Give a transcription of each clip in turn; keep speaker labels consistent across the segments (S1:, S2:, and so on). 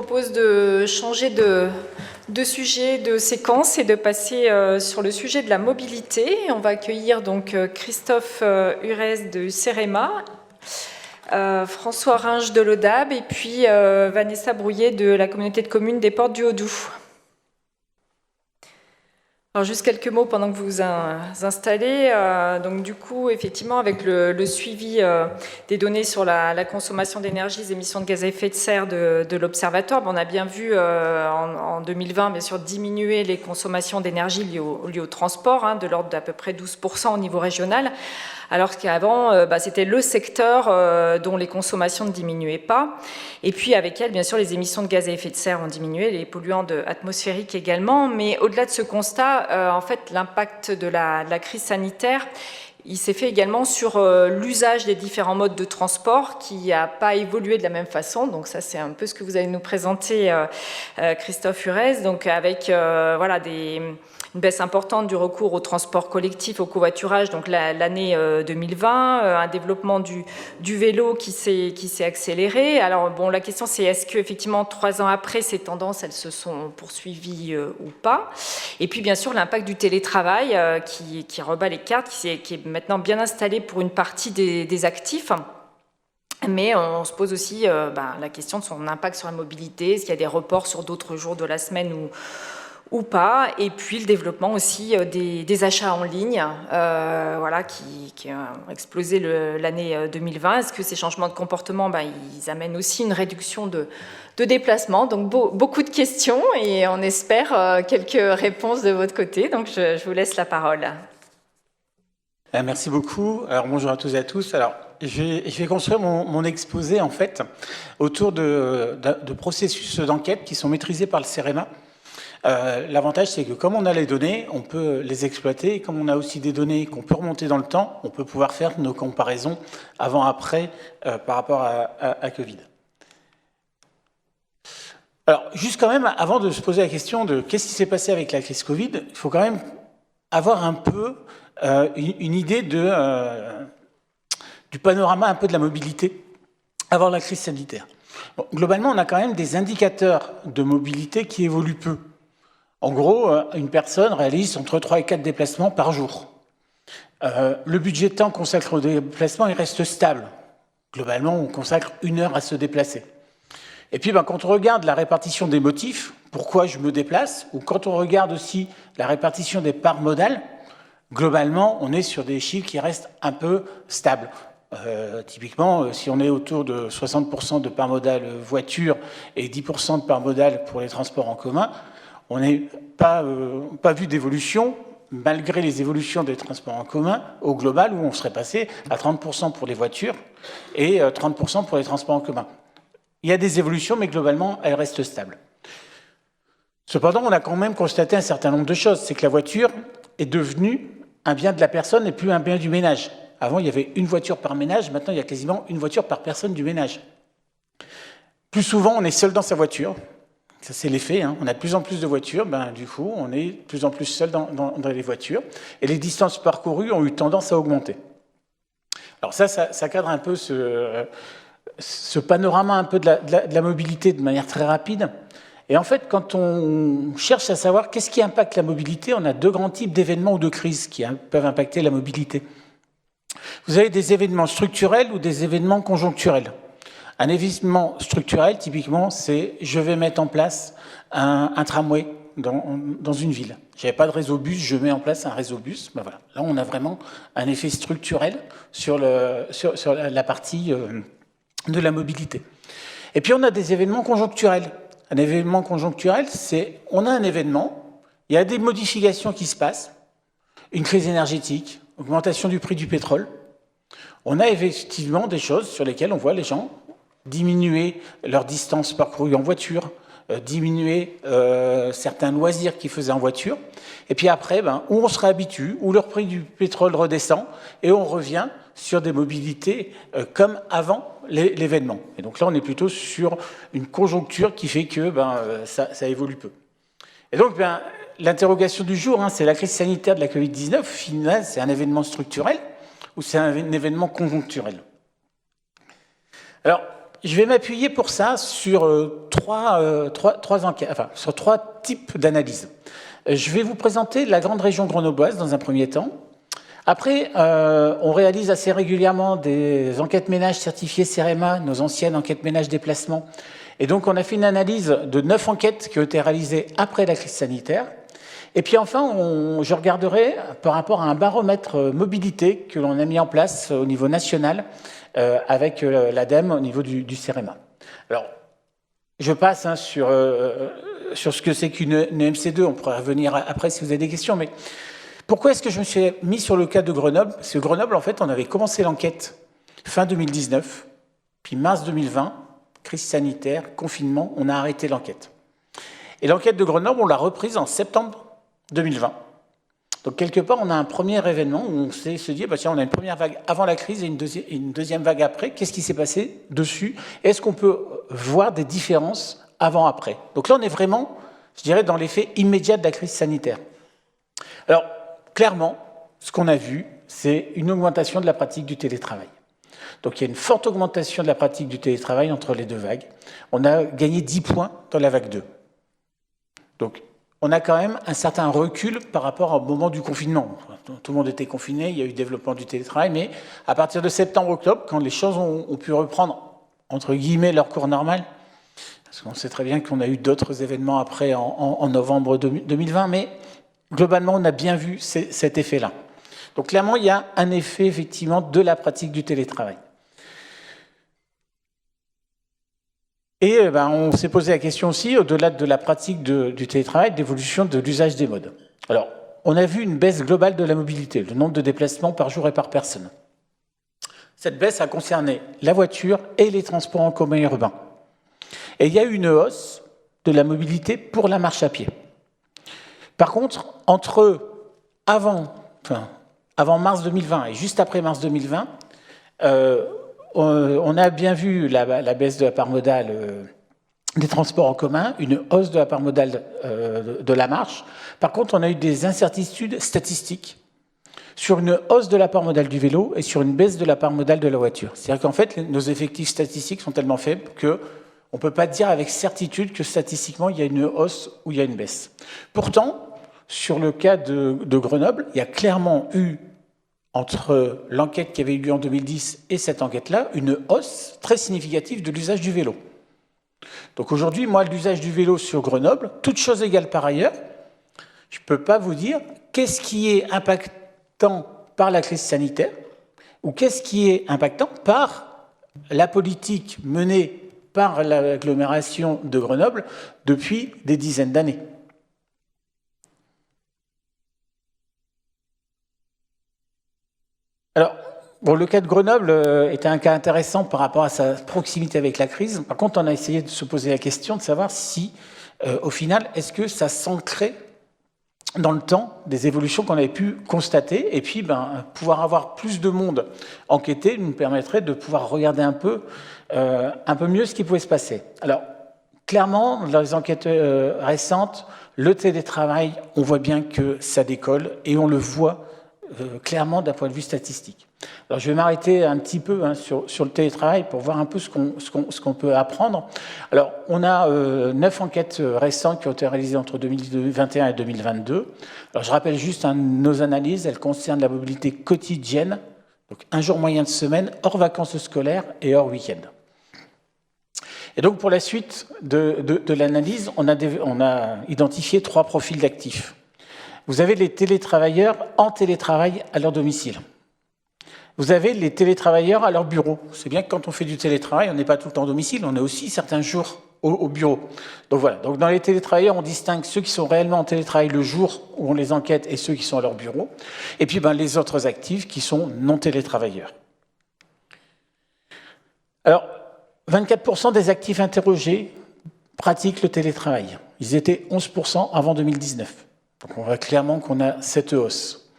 S1: propose de changer de sujet, de séquence et de passer sur le sujet de la mobilité. On va accueillir donc Christophe Hurez de CEREMA, François Ringe de l'ODAB et puis Vanessa Brouillet de la communauté de communes des Portes du Haut-Doubs. Alors juste quelques mots pendant que vous vous installez. Donc du coup, effectivement, avec le suivi des données sur la consommation d'énergie, les émissions de gaz à effet de serre de l'Observatoire, on a bien vu en 2020, bien sûr, diminuer les consommations d'énergie liées au transport, de l'ordre d'à peu près 12% au niveau régional, alors qu'avant, c'était le secteur dont les consommations ne diminuaient pas. Et puis avec elles, bien sûr, les émissions de gaz à effet de serre ont diminué, les polluants atmosphériques également. Mais au-delà de ce constat, en fait, l'impact de la crise sanitaire, il s'est fait également sur l'usage des différents modes de transport qui n'a pas évolué de la même façon. Donc ça, c'est un peu ce que vous allez nous présenter, Christophe Hurez. Donc avec une baisse importante du recours au transport collectif, au covoiturage, donc l'année 2020, un développement du vélo qui s'est accéléré. Alors bon, la question c'est est-ce que effectivement 3 ans après ces tendances elles se sont poursuivies ou pas. Et puis bien sûr l'impact du télétravail qui rebat les cartes, qui est maintenant bien installé pour une partie des actifs. Mais on se pose aussi la question de son impact sur la mobilité, est-ce qu'il y a des reports sur d'autres jours de la semaine ou pas, et puis le développement aussi des achats en ligne, qui ont explosé l'année 2020. Est-ce que ces changements de comportement, ils amènent aussi une réduction de déplacements? Donc beaucoup de questions, et on espère quelques réponses de votre côté. Donc je vous laisse la parole.
S2: Merci beaucoup. Alors bonjour à tous et à tous. Alors je vais construire mon exposé en fait autour de processus d'enquête qui sont maîtrisés par le CEREMA. L'avantage, c'est que comme on a les données, on peut les exploiter. Et comme on a aussi des données qu'on peut remonter dans le temps, on peut pouvoir faire nos comparaisons avant-après par rapport à Covid. Alors, juste quand même, avant de se poser la question de qu'est-ce qui s'est passé avec la crise Covid, il faut quand même avoir un peu une idée du panorama un peu de la mobilité avant la crise sanitaire. Bon, globalement, on a quand même des indicateurs de mobilité qui évoluent peu. En gros, une personne réalise entre 3 et 4 déplacements par jour. Le budget de temps consacré au déplacement, il reste stable. Globalement, on consacre 1 heure à se déplacer. Et puis, quand on regarde la répartition des motifs, pourquoi je me déplace, ou quand on regarde aussi la répartition des parts modales, globalement, on est sur des chiffres qui restent un peu stables. Typiquement, si on est autour de 60% de parts modales voiture et 10% de parts modales pour les transports en commun, on n'est pas vu d'évolution, malgré les évolutions des transports en commun, au global, où on serait passé à 30% pour les voitures et 30% pour les transports en commun. Il y a des évolutions, mais globalement, elles restent stables. Cependant, on a quand même constaté un certain nombre de choses. C'est que la voiture est devenue un bien de la personne et plus un bien du ménage. Avant, il y avait une voiture par ménage. Maintenant, il y a quasiment une voiture par personne du ménage. Plus souvent, on est seul dans sa voiture. Ça, c'est l'effet. On a de plus en plus de voitures. Du coup, on est de plus en plus seul dans les voitures. Et les distances parcourues ont eu tendance à augmenter. Alors ça cadre un peu ce panorama un peu de la mobilité de manière très rapide. Et en fait, quand on cherche à savoir qu'est-ce qui impacte la mobilité, on a 2 grands types d'événements ou de crises qui peuvent impacter la mobilité. Vous avez des événements structurels ou des événements conjoncturels. Un événement structurel, typiquement, c'est je vais mettre en place un tramway dans une ville. Je n'avais pas de réseau bus, je mets en place un réseau bus. Voilà. Là, on a vraiment un effet structurel sur la partie de la mobilité. Et puis, on a des événements conjoncturels. Un événement conjoncturel, c'est on a un événement, il y a des modifications qui se passent, une crise énergétique, augmentation du prix du pétrole. On a effectivement des choses sur lesquelles on voit les gens diminuer leur distance parcourue en voiture, diminuer certains loisirs qu'ils faisaient en voiture. Et puis après, où on se réhabitue, où le prix du pétrole redescend, et on revient sur des mobilités comme avant l'événement. Et donc là, on est plutôt sur une conjoncture qui fait que ça évolue peu. Et donc, l'interrogation du jour, c'est la crise sanitaire de la Covid-19. Au final, c'est un événement structurel ou c'est un événement conjoncturel? Alors, je vais m'appuyer pour ça sur trois enquêtes, enfin, sur trois types d'analyses. Je vais vous présenter la grande région grenobloise dans un premier temps. Après, on réalise assez régulièrement des enquêtes ménages certifiées CEREMA, nos anciennes enquêtes ménages déplacement. Et donc, on a fait une analyse de 9 enquêtes qui ont été réalisées après la crise sanitaire. Et puis enfin, je regarderai par rapport à un baromètre mobilité que l'on a mis en place au niveau national avec l'ADEME au niveau du CEREMA. Alors, je passe sur ce que c'est qu'une MC2, on pourra revenir après si vous avez des questions, mais pourquoi est-ce que je me suis mis sur le cas de Grenoble? Parce que Grenoble, en fait, on avait commencé l'enquête fin 2019, puis mars 2020, crise sanitaire, confinement, on a arrêté l'enquête. Et l'enquête de Grenoble, on l'a reprise en septembre 2020. Donc, quelque part, on a un premier événement où on se dit, bah, tiens, on a une première vague avant la crise et une deuxième vague après. Qu'est-ce qui s'est passé dessus? Est-ce qu'on peut voir des différences avant-après? Donc là, on est vraiment, je dirais, dans l'effet immédiat de la crise sanitaire. Alors, clairement, ce qu'on a vu, c'est une augmentation de la pratique du télétravail. Donc, il y a une forte augmentation de la pratique du télétravail entre les deux vagues. On a gagné 10 points dans la vague 2. Donc, on a quand même un certain recul par rapport au moment du confinement. Tout le monde était confiné, il y a eu développement du télétravail, mais à partir de septembre-octobre, quand les choses ont pu reprendre, entre guillemets, leur cours normal, parce qu'on sait très bien qu'on a eu d'autres événements après en novembre 2020, mais globalement, on a bien vu cet effet-là. Donc clairement, il y a un effet, effectivement, de la pratique du télétravail. Et on s'est posé la question aussi, au-delà de la pratique du télétravail, d'évolution de l'usage des modes. Alors, on a vu une baisse globale de la mobilité, le nombre de déplacements par jour et par personne. Cette baisse a concerné la voiture et les transports en commun urbains. Et il y a eu une hausse de la mobilité pour la marche à pied. Par contre, avant mars 2020 et juste après mars 2020, on a bien vu la baisse de la part modale des transports en commun, une hausse de la part modale de la marche. Par contre, on a eu des incertitudes statistiques sur une hausse de la part modale du vélo et sur une baisse de la part modale de la voiture. C'est-à-dire qu'en fait, nos effectifs statistiques sont tellement faibles qu'on ne peut pas dire avec certitude que statistiquement, il y a une hausse ou il y a une baisse. Pourtant, sur le cas de Grenoble, il y a clairement eu, entre l'enquête qui avait eu lieu en 2010 et cette enquête-là, une hausse très significative de l'usage du vélo. Donc aujourd'hui, moi, l'usage du vélo sur Grenoble, toutes choses égales par ailleurs, je ne peux pas vous dire qu'est-ce qui est impactant par la crise sanitaire ou qu'est-ce qui est impactant par la politique menée par l'agglomération de Grenoble depuis des dizaines d'années. Alors, bon, le cas de Grenoble était un cas intéressant par rapport à sa proximité avec la crise. Par contre, on a essayé de se poser la question de savoir si, au final, est-ce que ça s'ancrait dans le temps des évolutions qu'on avait pu constater. Et puis, pouvoir avoir plus de monde enquêté nous permettrait de pouvoir regarder un peu mieux ce qui pouvait se passer. Alors, clairement, dans les enquêtes récentes, le télétravail, on voit bien que ça décolle et on le voit clairement d'un point de vue statistique. Alors, je vais m'arrêter un petit peu sur le télétravail pour voir un peu ce qu'on peut apprendre. Alors, on a 9 enquêtes récentes qui ont été réalisées entre 2021 et 2022. Alors, je rappelle juste nos analyses. Elles concernent la mobilité quotidienne, donc un jour moyen de semaine, hors vacances scolaires et hors week-end. Et donc, pour la suite de l'analyse, on a identifié 3 profils d'actifs. Vous avez les télétravailleurs en télétravail à leur domicile. Vous avez les télétravailleurs à leur bureau. C'est bien que quand on fait du télétravail, on n'est pas tout le temps au domicile, on est aussi certains jours au bureau. Donc voilà, donc dans les télétravailleurs, on distingue ceux qui sont réellement en télétravail le jour où on les enquête et ceux qui sont à leur bureau. Et puis les autres actifs qui sont non télétravailleurs. Alors, 24% des actifs interrogés pratiquent le télétravail. Ils étaient 11% avant 2019. Donc on voit clairement qu'on a cette hausse.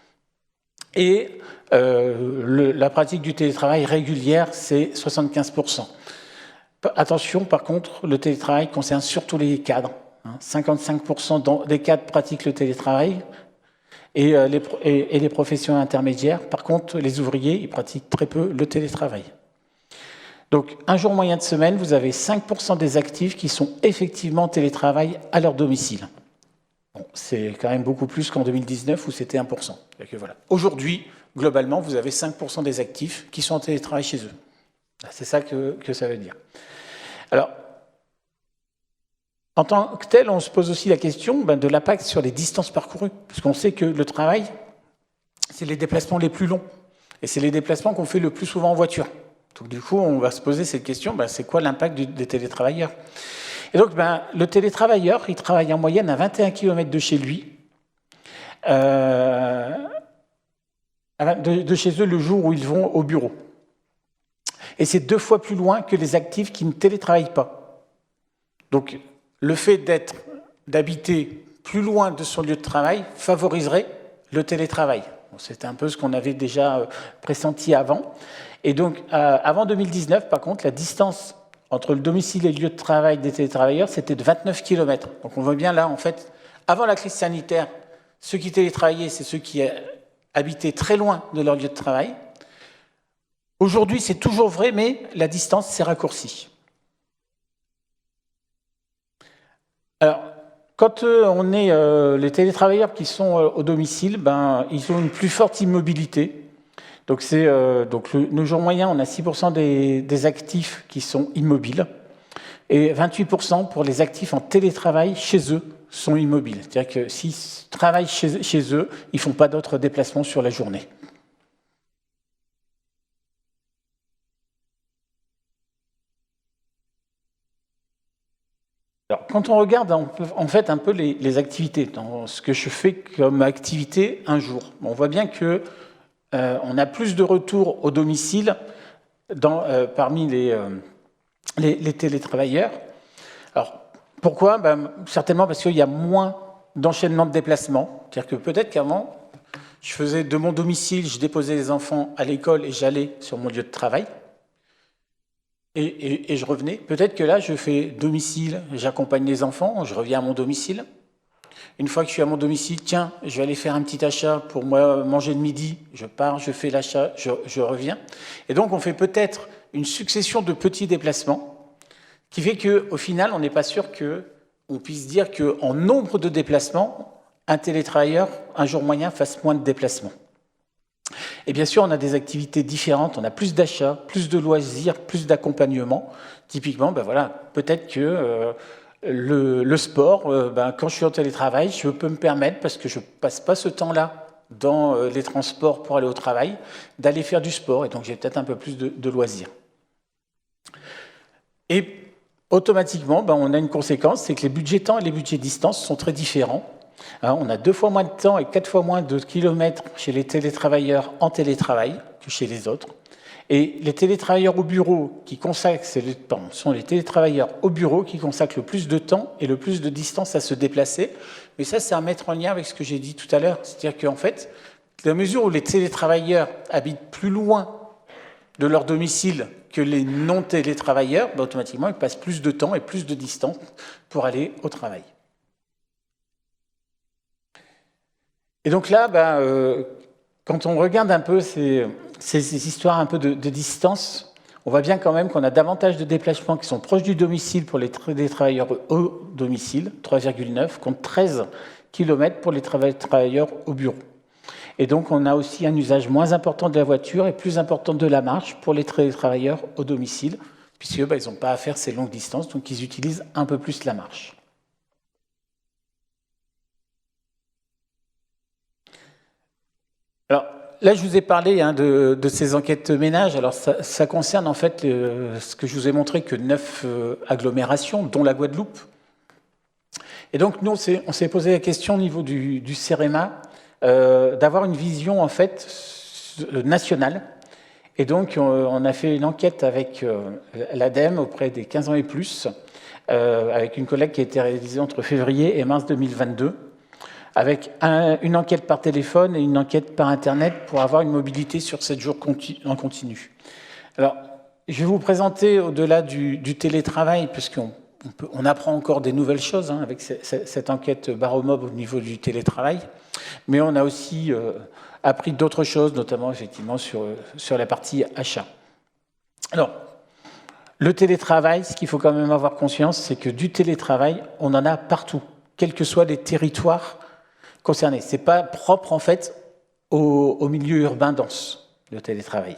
S2: Et la pratique du télétravail régulière, c'est 75%. Attention, par contre, le télétravail concerne surtout les cadres. 55% des cadres pratiquent le télétravail et les professions intermédiaires. Par contre, les ouvriers, ils pratiquent très peu le télétravail. Donc, un jour moyen de semaine, vous avez 5% des actifs qui sont effectivement en télétravail à leur domicile. Bon, c'est quand même beaucoup plus qu'en 2019 où c'était 1%. Voilà. Aujourd'hui, globalement, vous avez 5% des actifs qui sont en télétravail chez eux. C'est ça que ça veut dire. Alors, en tant que tel, on se pose aussi la question de l'impact sur les distances parcourues, puisqu'on sait que le travail, c'est les déplacements les plus longs, et c'est les déplacements qu'on fait le plus souvent en voiture. Donc du coup, on va se poser cette question, c'est quoi l'impact des télétravailleurs? Et donc, le télétravailleur, il travaille en moyenne à 21 km de chez lui, de chez eux le jour où ils vont au bureau. Et c'est 2 fois plus loin que les actifs qui ne télétravaillent pas. Donc, le fait d'habiter plus loin de son lieu de travail favoriserait le télétravail. C'était un peu ce qu'on avait déjà pressenti avant. Et donc, avant 2019, par contre, la distance entre le domicile et le lieu de travail des télétravailleurs, c'était de 29 km. Donc, on voit bien là, en fait, avant la crise sanitaire, ceux qui télétravaillaient, c'est ceux qui habitaient très loin de leur lieu de travail. Aujourd'hui, c'est toujours vrai, mais la distance s'est raccourcie. Alors, quand on est les télétravailleurs qui sont au domicile, ils ont une plus forte immobilité. Donc, le jour moyen, on a 6% des actifs qui sont immobiles et 28% pour les actifs en télétravail chez eux sont immobiles. C'est-à-dire que s'ils travaillent chez eux, ils ne font pas d'autres déplacements sur la journée. Alors, quand on regarde en fait un peu les activités, dans ce que je fais comme activité un jour, on voit bien que on a plus de retours au domicile parmi les télétravailleurs. Alors, pourquoi? Certainement parce qu'il y a moins d'enchaînement de déplacements. C'est-à-dire que peut-être qu'avant, je faisais de mon domicile, je déposais les enfants à l'école et j'allais sur mon lieu de travail. Et je revenais. Peut-être que là, je fais domicile, j'accompagne les enfants, je reviens à mon domicile. Une fois que je suis à mon domicile, tiens, je vais aller faire un petit achat pour moi manger le midi. Je pars, je fais l'achat, je reviens. Et donc, on fait peut-être une succession de petits déplacements qui fait qu'au final, on n'est pas sûr qu'on puisse dire qu'en nombre de déplacements, un télétravailleur, un jour moyen, fasse moins de déplacements. Et bien sûr, on a des activités différentes, on a plus d'achats, plus de loisirs, plus d'accompagnement. Typiquement, peut-être que le sport, quand je suis en télétravail, je peux me permettre, parce que je ne passe pas ce temps-là dans les transports pour aller au travail, d'aller faire du sport, et donc j'ai peut-être un peu plus de loisirs. Et automatiquement, on a une conséquence, c'est que les budgets temps et les budgets distance sont très différents. On a 2 fois moins de temps et 4 fois moins de kilomètres chez les télétravailleurs en télétravail que chez les autres. Et les télétravailleurs au bureau qui consacrent, sont les télétravailleurs au bureau qui consacrent le plus de temps et le plus de distance à se déplacer. Mais ça, c'est à mettre en lien avec ce que j'ai dit tout à l'heure. C'est-à-dire qu'en fait, dans la mesure où les télétravailleurs habitent plus loin de leur domicile que les non-télétravailleurs, automatiquement, ils passent plus de temps et plus de distance pour aller au travail. Et donc là, quand on regarde un peu ces histoires un peu de distance, on voit bien quand même qu'on a davantage de déplacements qui sont proches du domicile pour les travailleurs au domicile, 3,9, contre 13 km pour les travailleurs au bureau. Et donc on a aussi un usage moins important de la voiture et plus important de la marche pour les travailleurs au domicile, puisque ils n'ont pas à faire ces longues distances, donc ils utilisent un peu plus la marche. Alors, là, je vous ai parlé de ces enquêtes ménages. Alors, ça concerne en fait ce que je vous ai montré que 9 agglomérations, dont la Guadeloupe. Et donc, nous, on s'est posé la question au niveau du CEREMA d'avoir une vision en fait nationale. Et donc, on a fait une enquête avec l'ADEME auprès des 15 ans et plus, avec une collecte qui a été réalisée entre février et mars 2022. Avec une enquête par téléphone et une enquête par Internet pour avoir une mobilité sur 7 jours en continu. Alors, je vais vous présenter au-delà du télétravail, puisqu'on apprend encore des nouvelles choses avec cette enquête Baromob au niveau du télétravail, mais on a aussi appris d'autres choses, notamment effectivement sur la partie achat. Alors, Le télétravail, ce qu'il faut quand même avoir conscience, c'est que du télétravail, on en a partout, quels que soient les territoires concernés. Ce n'est pas propre, en fait, au milieu urbain dense, le télétravail.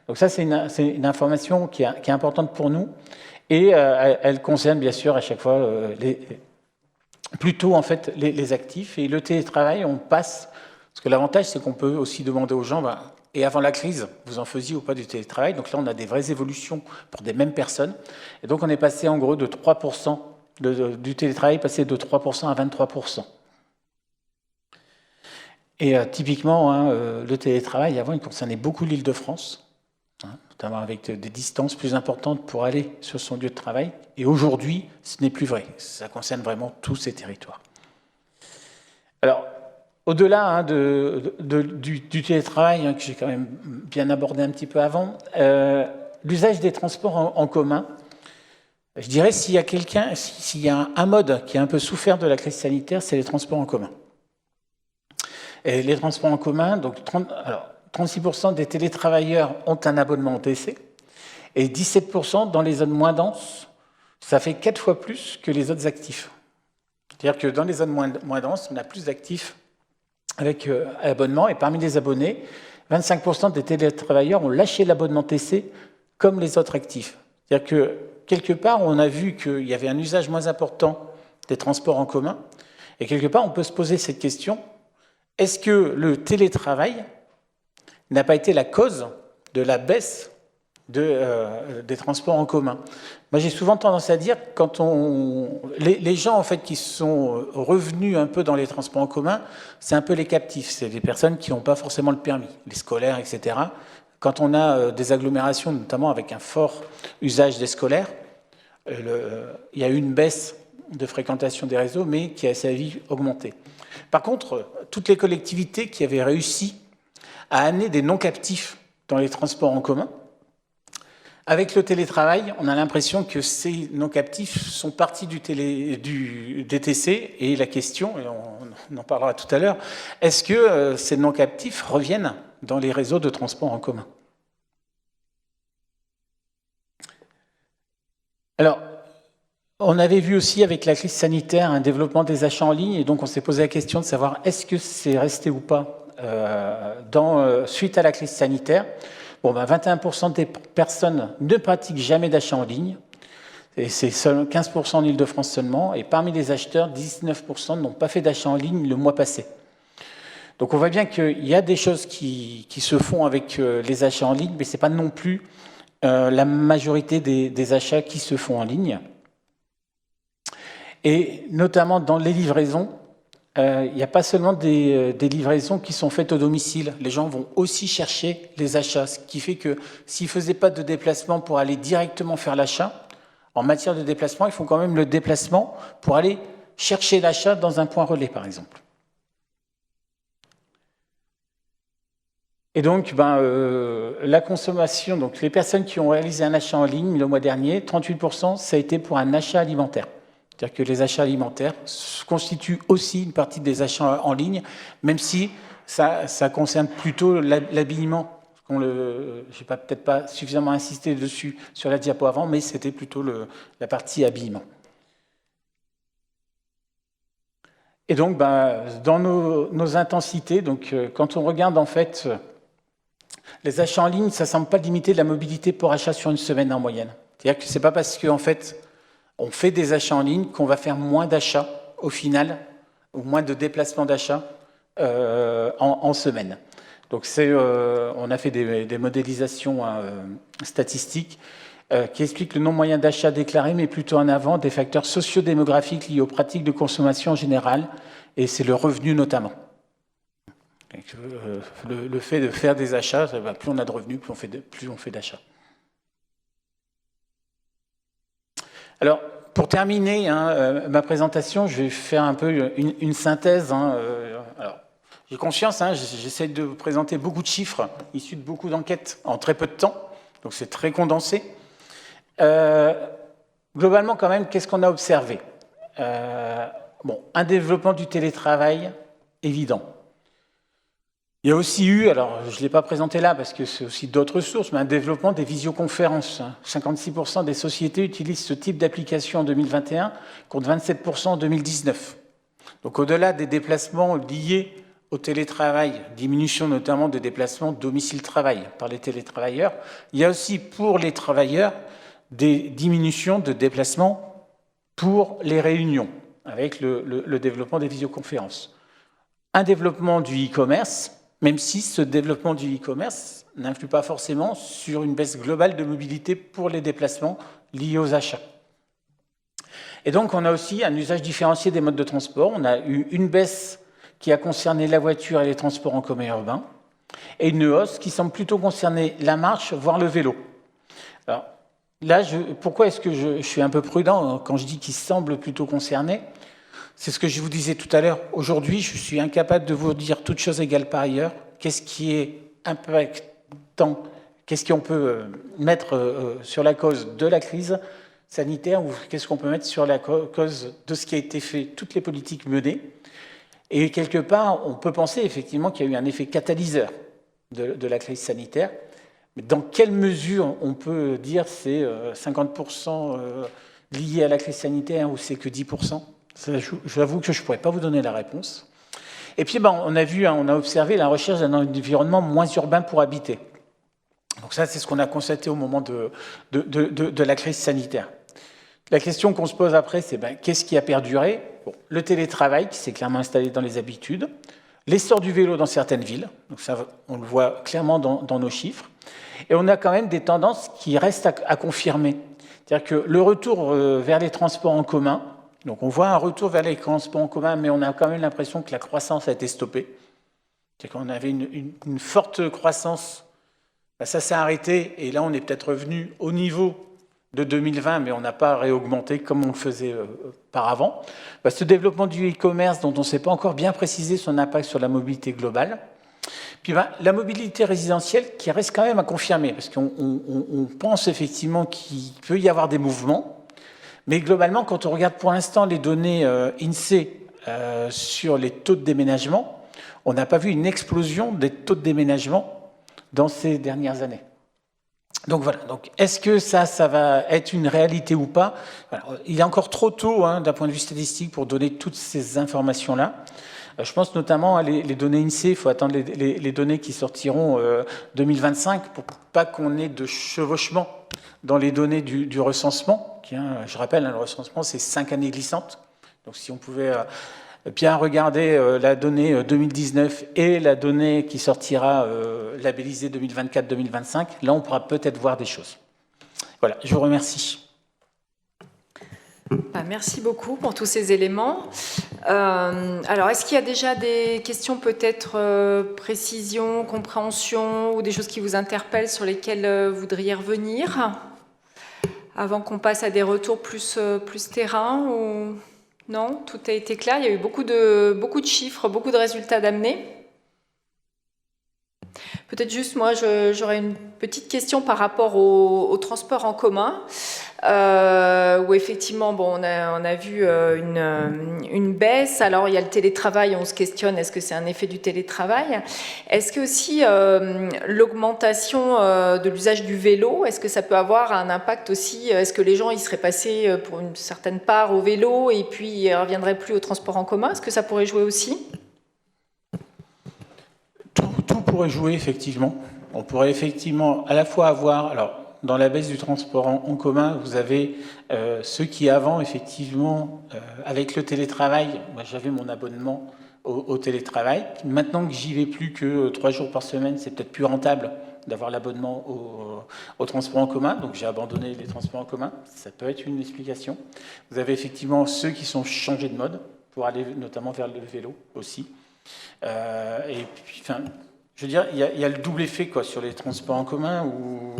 S2: Donc ça, c'est une information qui est importante pour nous, et elle concerne, bien sûr, à chaque fois, plutôt, en fait, les actifs. Et le télétravail, on passe... Parce que l'avantage, c'est qu'on peut aussi demander aux gens... Et avant la crise, vous en faisiez ou pas du télétravail? Donc là, on a des vraies évolutions pour des mêmes personnes. Et donc, on est passé en gros de 3%, du télétravail, passé de 3% à 23%. Et typiquement, le télétravail, avant, il concernait beaucoup l'Île-de-France, notamment avec des distances plus importantes pour aller sur son lieu de travail. Et aujourd'hui, ce n'est plus vrai. Ça concerne vraiment tous ces territoires. Alors, au-delà du télétravail, que j'ai quand même bien abordé un petit peu avant, l'usage des transports en commun, je dirais s'il y a un mode qui a un peu souffert de la crise sanitaire, c'est les transports en commun. Et les transports en commun, donc 36% des télétravailleurs ont un abonnement TC, et 17% dans les zones moins denses, ça fait 4 fois plus que les autres actifs. C'est-à-dire que dans les zones moins denses, on a plus d'actifs avec abonnement, et parmi les abonnés, 25% des télétravailleurs ont lâché l'abonnement TC comme les autres actifs. C'est-à-dire que, quelque part, on a vu qu'il y avait un usage moins important des transports en commun, et quelque part, on peut se poser cette question, est-ce que le télétravail n'a pas été la cause de la baisse des transports en commun? Moi, j'ai souvent tendance à dire, quand les gens en fait qui sont revenus un peu dans les transports en commun, c'est un peu les captifs, c'est des personnes qui n'ont pas forcément le permis, les scolaires, etc. Quand on a des agglomérations, notamment avec un fort usage des scolaires, il y a eu une baisse de fréquentation des réseaux, mais qui a sa vie augmenté. Par contre, toutes les collectivités qui avaient réussi à amener des non-captifs dans les transports en commun, avec le télétravail, on a l'impression que ces non-captifs sont partis du DTC, et la question, et on en parlera tout à l'heure, est-ce que ces non-captifs reviennent dans les réseaux de transport en commun? Alors, on avait vu aussi avec la crise sanitaire un développement des achats en ligne, et donc on s'est posé la question de savoir est-ce que c'est resté ou pas suite à la crise sanitaire. Bon, 21% des personnes ne pratiquent jamais d'achat en ligne, et c'est 15% en Île-de-France seulement, et parmi les acheteurs, 19% n'ont pas fait d'achat en ligne le mois passé. Donc on voit bien qu'il y a des choses qui se font avec les achats en ligne, mais ce n'est pas non plus la majorité des achats qui se font en ligne. Et notamment dans les livraisons, il n'y a pas seulement des livraisons qui sont faites au domicile. Les gens vont aussi chercher les achats, ce qui fait que s'ils ne faisaient pas de déplacement pour aller directement faire l'achat, en matière de déplacement, ils font quand même le déplacement pour aller chercher l'achat dans un point relais, par exemple. Et donc, la consommation, donc les personnes qui ont réalisé un achat en ligne le mois dernier, 38%, ça a été pour un achat alimentaire. C'est-à-dire que les achats alimentaires constituent aussi une partie des achats en ligne, même si ça concerne plutôt l'habillement. Je n'ai peut-être pas suffisamment insisté dessus sur la diapo avant, mais c'était plutôt la partie habillement. Et donc, dans nos intensités, donc, quand on regarde en fait les achats en ligne, ça ne semble pas limiter la mobilité pour achat sur une semaine en moyenne. C'est-à-dire que ce n'est pas parce qu'en fait, on fait des achats en ligne qu'on va faire moins d'achats au final, ou moins de déplacements d'achat en semaine. Donc on a fait des modélisations statistiques qui expliquent le nombre moyen d'achats déclarés, mais plutôt en avant des facteurs sociodémographiques liés aux pratiques de consommation en général, et c'est le revenu notamment. Donc, le fait de faire des achats, plus on a de revenus, plus on fait d'achats. Alors, pour terminer ma présentation, je vais faire un peu une synthèse. Alors, j'ai conscience, j'essaie de vous présenter beaucoup de chiffres issus de beaucoup d'enquêtes en très peu de temps, donc c'est très condensé. Globalement, quand même, qu'est-ce qu'on a observé? Un développement du télétravail évident. Il y a aussi eu, alors je ne l'ai pas présenté là parce que c'est aussi d'autres sources, mais un développement des visioconférences. 56% des sociétés utilisent ce type d'application en 2021 contre 27% en 2019. Donc au-delà des déplacements liés au télétravail, diminution notamment des déplacements domicile-travail par les télétravailleurs, il y a aussi pour les travailleurs des diminutions de déplacements pour les réunions avec le développement des visioconférences. Un développement du e-commerce, même si ce développement du e-commerce n'influe pas forcément sur une baisse globale de mobilité pour les déplacements liés aux achats. Et donc, on a aussi un usage différencié des modes de transport. On a eu une baisse qui a concerné la voiture et les transports en commun urbains, et une hausse qui semble plutôt concerner la marche, voire le vélo. Alors, là, pourquoi est-ce que je suis un peu prudent quand je dis qu'il semble plutôt concerné ? C'est ce que je vous disais tout à l'heure. Aujourd'hui, je suis incapable de vous dire toutes choses égales par ailleurs. Qu'est-ce qui est impactant ? Qu'est-ce qu'on peut mettre sur la cause de la crise sanitaire ou qu'est-ce qu'on peut mettre sur la cause de ce qui a été fait, toutes les politiques menées ? Et quelque part, on peut penser effectivement qu'il y a eu un effet catalyseur de la crise sanitaire. Mais dans quelle mesure on peut dire c'est 50% lié à la crise sanitaire ou c'est que 10%? J'avoue que je ne pourrais pas vous donner la réponse. Et puis, on a observé la recherche d'un environnement moins urbain pour habiter. Donc ça, c'est ce qu'on a constaté au moment de la crise sanitaire. La question qu'on se pose après, c'est qu'est-ce qui a perduré ? Le télétravail, qui s'est clairement installé dans les habitudes, l'essor du vélo dans certaines villes, donc ça, on le voit clairement dans nos chiffres, et on a quand même des tendances qui restent à confirmer. C'est-à-dire que le retour vers les transports en commun, donc on voit un retour vers les transports en commun, mais on a quand même l'impression que la croissance a été stoppée. C'est-à-dire qu'on avait une forte croissance, ça s'est arrêté, et là on est peut-être revenu au niveau de 2020, mais on n'a pas réaugmenté comme on le faisait par avant. Ce développement du e-commerce, dont on ne sait pas encore bien préciser son impact sur la mobilité globale. Puis la mobilité résidentielle qui reste quand même à confirmer, parce qu'on pense effectivement qu'il peut y avoir des mouvements. Mais globalement, quand on regarde pour l'instant les données INSEE sur les taux de déménagement, on n'a pas vu une explosion des taux de déménagement dans ces dernières années. Donc voilà, est-ce que ça va être une réalité ou pas ? Il est encore trop tôt d'un point de vue statistique pour donner toutes ces informations-là. Je pense notamment à les données INSEE, il faut attendre les données qui sortiront 2025 pour pas qu'on ait de chevauchement dans les données du recensement. Je rappelle, le recensement, c'est 5 années glissantes. Donc si on pouvait bien regarder la donnée 2019 et la donnée qui sortira labellisée 2024-2025, là, on pourra peut-être voir des choses. Voilà, je vous remercie.
S1: Merci beaucoup pour tous ces éléments. Alors, est-ce qu'il y a déjà des questions, peut-être précision, compréhension, ou des choses qui vous interpellent sur lesquelles vous voudriez revenir avant qu'on passe à des retours plus terrain ou... Non, tout a été clair. Il y a eu beaucoup de chiffres, beaucoup de résultats d'amener. Peut-être juste, moi, j'aurais une petite question par rapport au transport en commun, où effectivement, on a vu une baisse. Alors, il y a le télétravail, on se questionne, est-ce que c'est un effet du télétravail ? Est-ce que aussi l'augmentation de l'usage du vélo, est-ce que ça peut avoir un impact aussi ? Est-ce que les gens, ils seraient passés pour une certaine part au vélo et puis ils ne reviendraient plus au transport en commun ? Est-ce que ça pourrait jouer aussi ?
S2: Tout pourrait jouer, effectivement. On pourrait effectivement à la fois avoir... Alors, dans la baisse du transport en commun, vous avez ceux qui avant, effectivement, avec le télétravail, moi j'avais mon abonnement au télétravail. Maintenant que j'y vais plus que 3 jours par semaine, c'est peut-être plus rentable d'avoir l'abonnement au transport en commun. Donc j'ai abandonné les transports en commun. Ça peut être une explication. Vous avez effectivement ceux qui sont changés de mode pour aller notamment vers le vélo aussi. Et puis, enfin, je veux dire, il y a le double effet sur les transports en commun où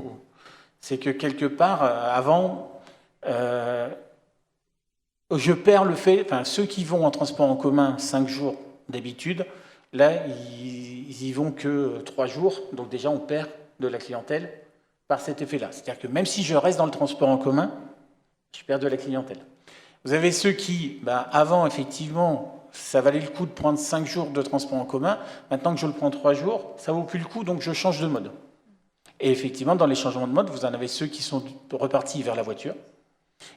S2: c'est que quelque part, avant, je perds le fait, enfin, ceux qui vont en transport en commun 5 jours d'habitude, là, ils y vont que 3 jours, donc déjà on perd de la clientèle par cet effet-là. C'est-à-dire que même si je reste dans le transport en commun, je perds de la clientèle. Vous avez ceux qui, avant, effectivement, ça valait le coup de prendre 5 jours de transport en commun. Maintenant que je le prends 3 jours, ça vaut plus le coup, donc je change de mode. Et effectivement, dans les changements de mode, vous en avez ceux qui sont repartis vers la voiture,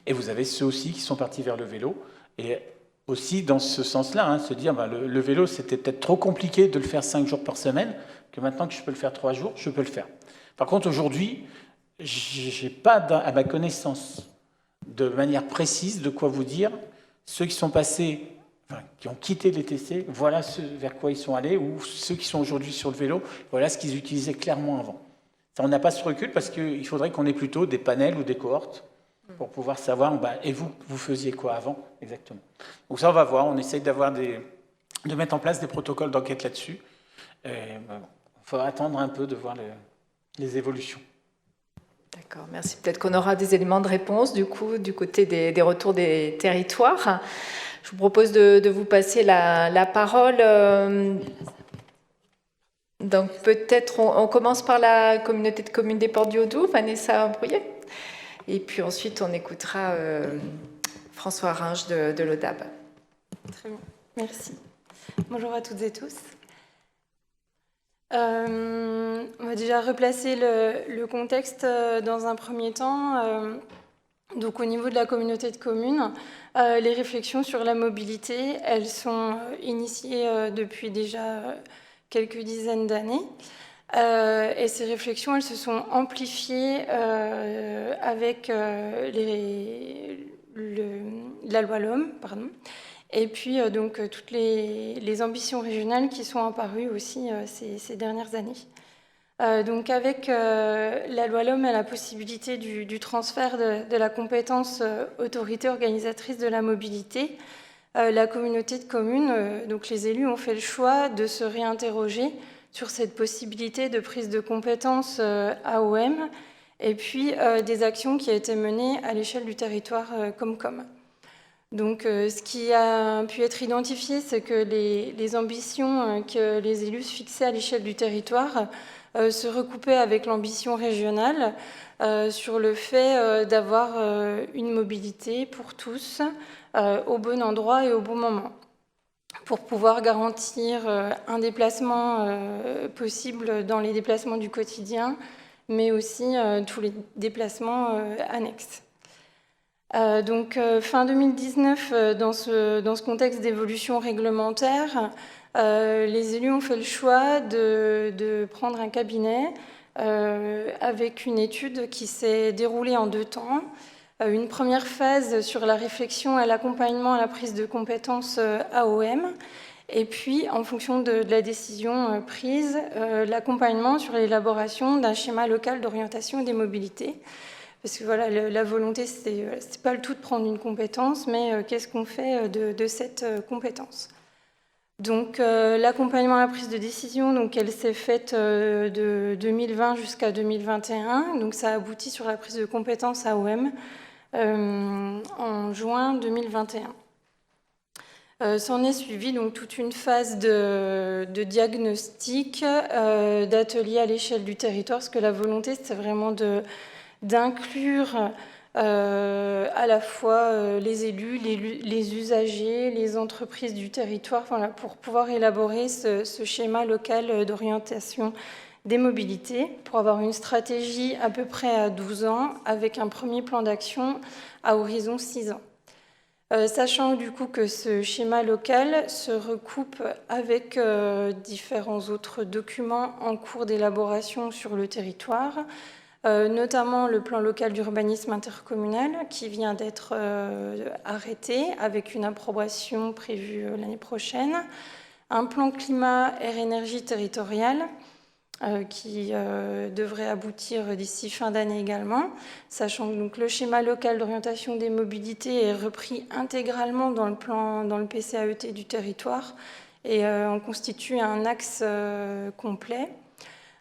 S2: et vous avez ceux aussi qui sont partis vers le vélo. Et aussi, dans ce sens-là, se dire, le vélo, c'était peut-être trop compliqué de le faire 5 jours par semaine, que maintenant que je peux le faire 3 jours, je peux le faire. Par contre, aujourd'hui, je n'ai pas, à ma connaissance, de manière précise, de quoi vous dire, ceux qui sont passés, qui ont quitté les TC, voilà ce vers quoi ils sont allés, ou ceux qui sont aujourd'hui sur le vélo, voilà ce qu'ils utilisaient clairement avant. Ça, on n'a pas ce recul parce qu'il faudrait qu'on ait plutôt des panels ou des cohortes pour pouvoir savoir, et vous faisiez quoi avant exactement. Donc ça, on va voir, on essaye de mettre en place des protocoles d'enquête là-dessus. Il faudra attendre un peu de voir les évolutions.
S1: D'accord, merci. Peut-être qu'on aura des éléments de réponse du coup du côté des retours des territoires. Je vous propose de vous passer la parole. Donc peut-être on commence par la communauté de communes des Portes du Haut-Doubs, Vanessa Brouillet. Et puis ensuite on écoutera François Ringe de l'ODAB.
S3: Très bien, merci. Bonjour à toutes et tous. On va déjà replacer le contexte dans un premier temps. Donc au niveau de la communauté de communes, les réflexions sur la mobilité, elles sont initiées depuis déjà quelques dizaines d'années. Et ces réflexions, elles se sont amplifiées avec la loi LOM, pardon. Et puis, donc, toutes les ambitions régionales qui sont apparues aussi ces dernières années. Donc, avec la loi LOM et la possibilité du transfert de la compétence autorité organisatrice de la mobilité, la communauté de communes, donc les élus ont fait le choix de se réinterroger sur cette possibilité de prise de compétence AOM et puis des actions qui ont été menées à l'échelle du territoire Comcom. Donc, ce qui a pu être identifié, c'est que les ambitions que les élus se fixaient à l'échelle du territoire se recoupaient avec l'ambition régionale sur le fait d'avoir une mobilité pour tous au bon endroit et au bon moment, pour pouvoir garantir un déplacement possible dans les déplacements du quotidien, mais aussi tous les déplacements annexes. Donc, fin 2019, dans ce contexte d'évolution réglementaire, les élus ont fait le choix de prendre un cabinet avec une étude qui s'est déroulée en 2 temps. Une première phase sur la réflexion et l'accompagnement à la prise de compétences AOM, et puis, en fonction de la décision prise, l'accompagnement sur l'élaboration d'un schéma local d'orientation des mobilités. Parce que voilà, la volonté, c'est pas le tout de prendre une compétence, mais qu'est-ce qu'on fait de cette compétence. Donc, l'accompagnement à la prise de décision, donc, elle s'est faite de 2020 jusqu'à 2021. Donc, ça aboutit sur la prise de compétences AOM en juin 2021. S'en est suivi donc toute une phase de diagnostic, d'ateliers à l'échelle du territoire, parce que la volonté, c'était vraiment d'inclure à la fois les élus, les usagers, les entreprises du territoire, voilà, pour pouvoir élaborer ce schéma local d'orientation des mobilités, pour avoir une stratégie à peu près à 12 ans, avec un premier plan d'action à horizon 6 ans. Sachant du coup que ce schéma local se recoupe avec différents autres documents en cours d'élaboration sur le territoire, notamment le plan local d'urbanisme intercommunal qui vient d'être arrêté avec une approbation prévue l'année prochaine, un plan climat air énergie territorial qui devrait aboutir d'ici fin d'année également, sachant que donc, le schéma local d'orientation des mobilités est repris intégralement dans le PCAET du territoire et en constitue un axe complet.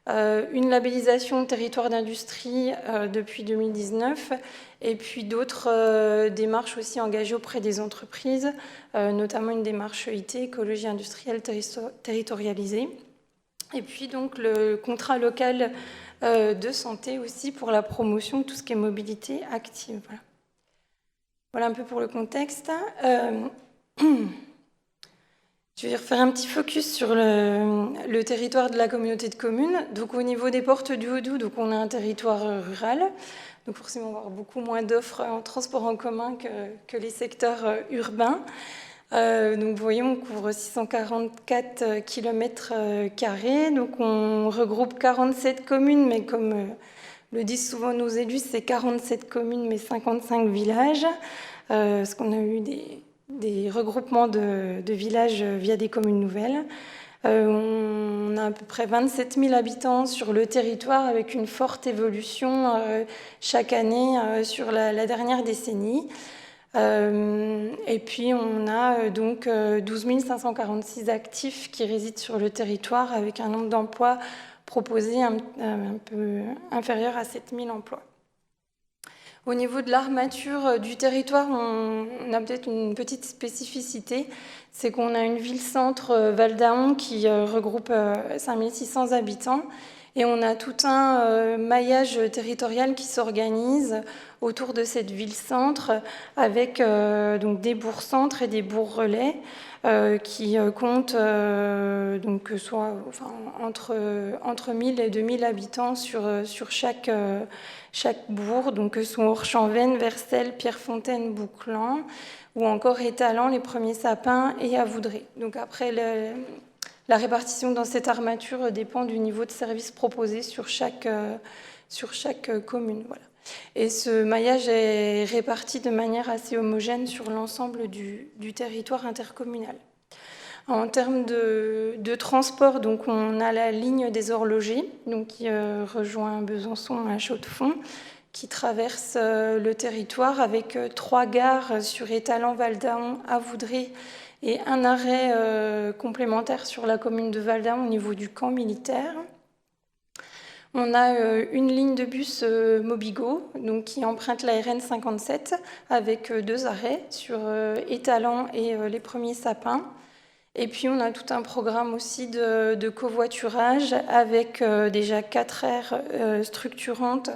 S3: Une labellisation territoire d'industrie depuis 2019 et puis d'autres démarches aussi engagées auprès des entreprises, notamment une démarche IT, écologie industrielle territorialisée. Et puis donc le contrat local de santé aussi pour la promotion de tout ce qui est mobilité active. Voilà un peu pour le contexte. Je vais faire un petit focus sur le territoire de la communauté de communes. Donc au niveau des portes du Haut-Doubs, donc on a un territoire rural. Donc forcément, on va avoir beaucoup moins d'offres en transport en commun que les secteurs urbains. Donc vous voyez, on couvre 644 km². Donc on regroupe 47 communes, mais comme le disent souvent nos élus, c'est 47 communes, mais 55 villages. Parce qu'on a eu des regroupements de villages via des communes nouvelles. On a à peu près 27 000 habitants sur le territoire avec une forte évolution chaque année sur la dernière décennie. Et puis on a donc 12 546 actifs qui résident sur le territoire avec un nombre d'emplois proposés un peu inférieur à 7 000 emplois. Au niveau de l'armature du territoire, on a peut-être une petite spécificité, c'est qu'on a une ville-centre, Val-d'Aon, qui regroupe 5600 habitants, et on a tout un maillage territorial qui s'organise autour de cette ville-centre, avec donc des bourgs-centres et des bourgs-relais, qui comptent donc soit entre 1000 et 2000 habitants sur chaque bourg, donc que sont Orchamps-Veynes, Vercelles, Pierrefontaine, Bouclan, ou encore Étalans, les Premiers Sapins et Avoudrey. Donc après, la répartition dans cette armature dépend du niveau de service proposé sur chaque commune. Voilà. Et ce maillage est réparti de manière assez homogène sur l'ensemble du territoire intercommunal. En termes de transport, donc on a la ligne des horlogers, donc qui rejoint Besançon à Chaux-de-Fonds, qui traverse le territoire avec 3 gares sur Étalans, Val-d'Aon, Avoudrey et un arrêt complémentaire sur la commune de Val-d'Aon au niveau du camp militaire. On a une ligne de bus Mobigo, donc qui emprunte la RN 57 avec 2 arrêts sur Étalans et les Premiers Sapins. Et puis on a tout un programme aussi de covoiturage avec déjà 4 aires structurantes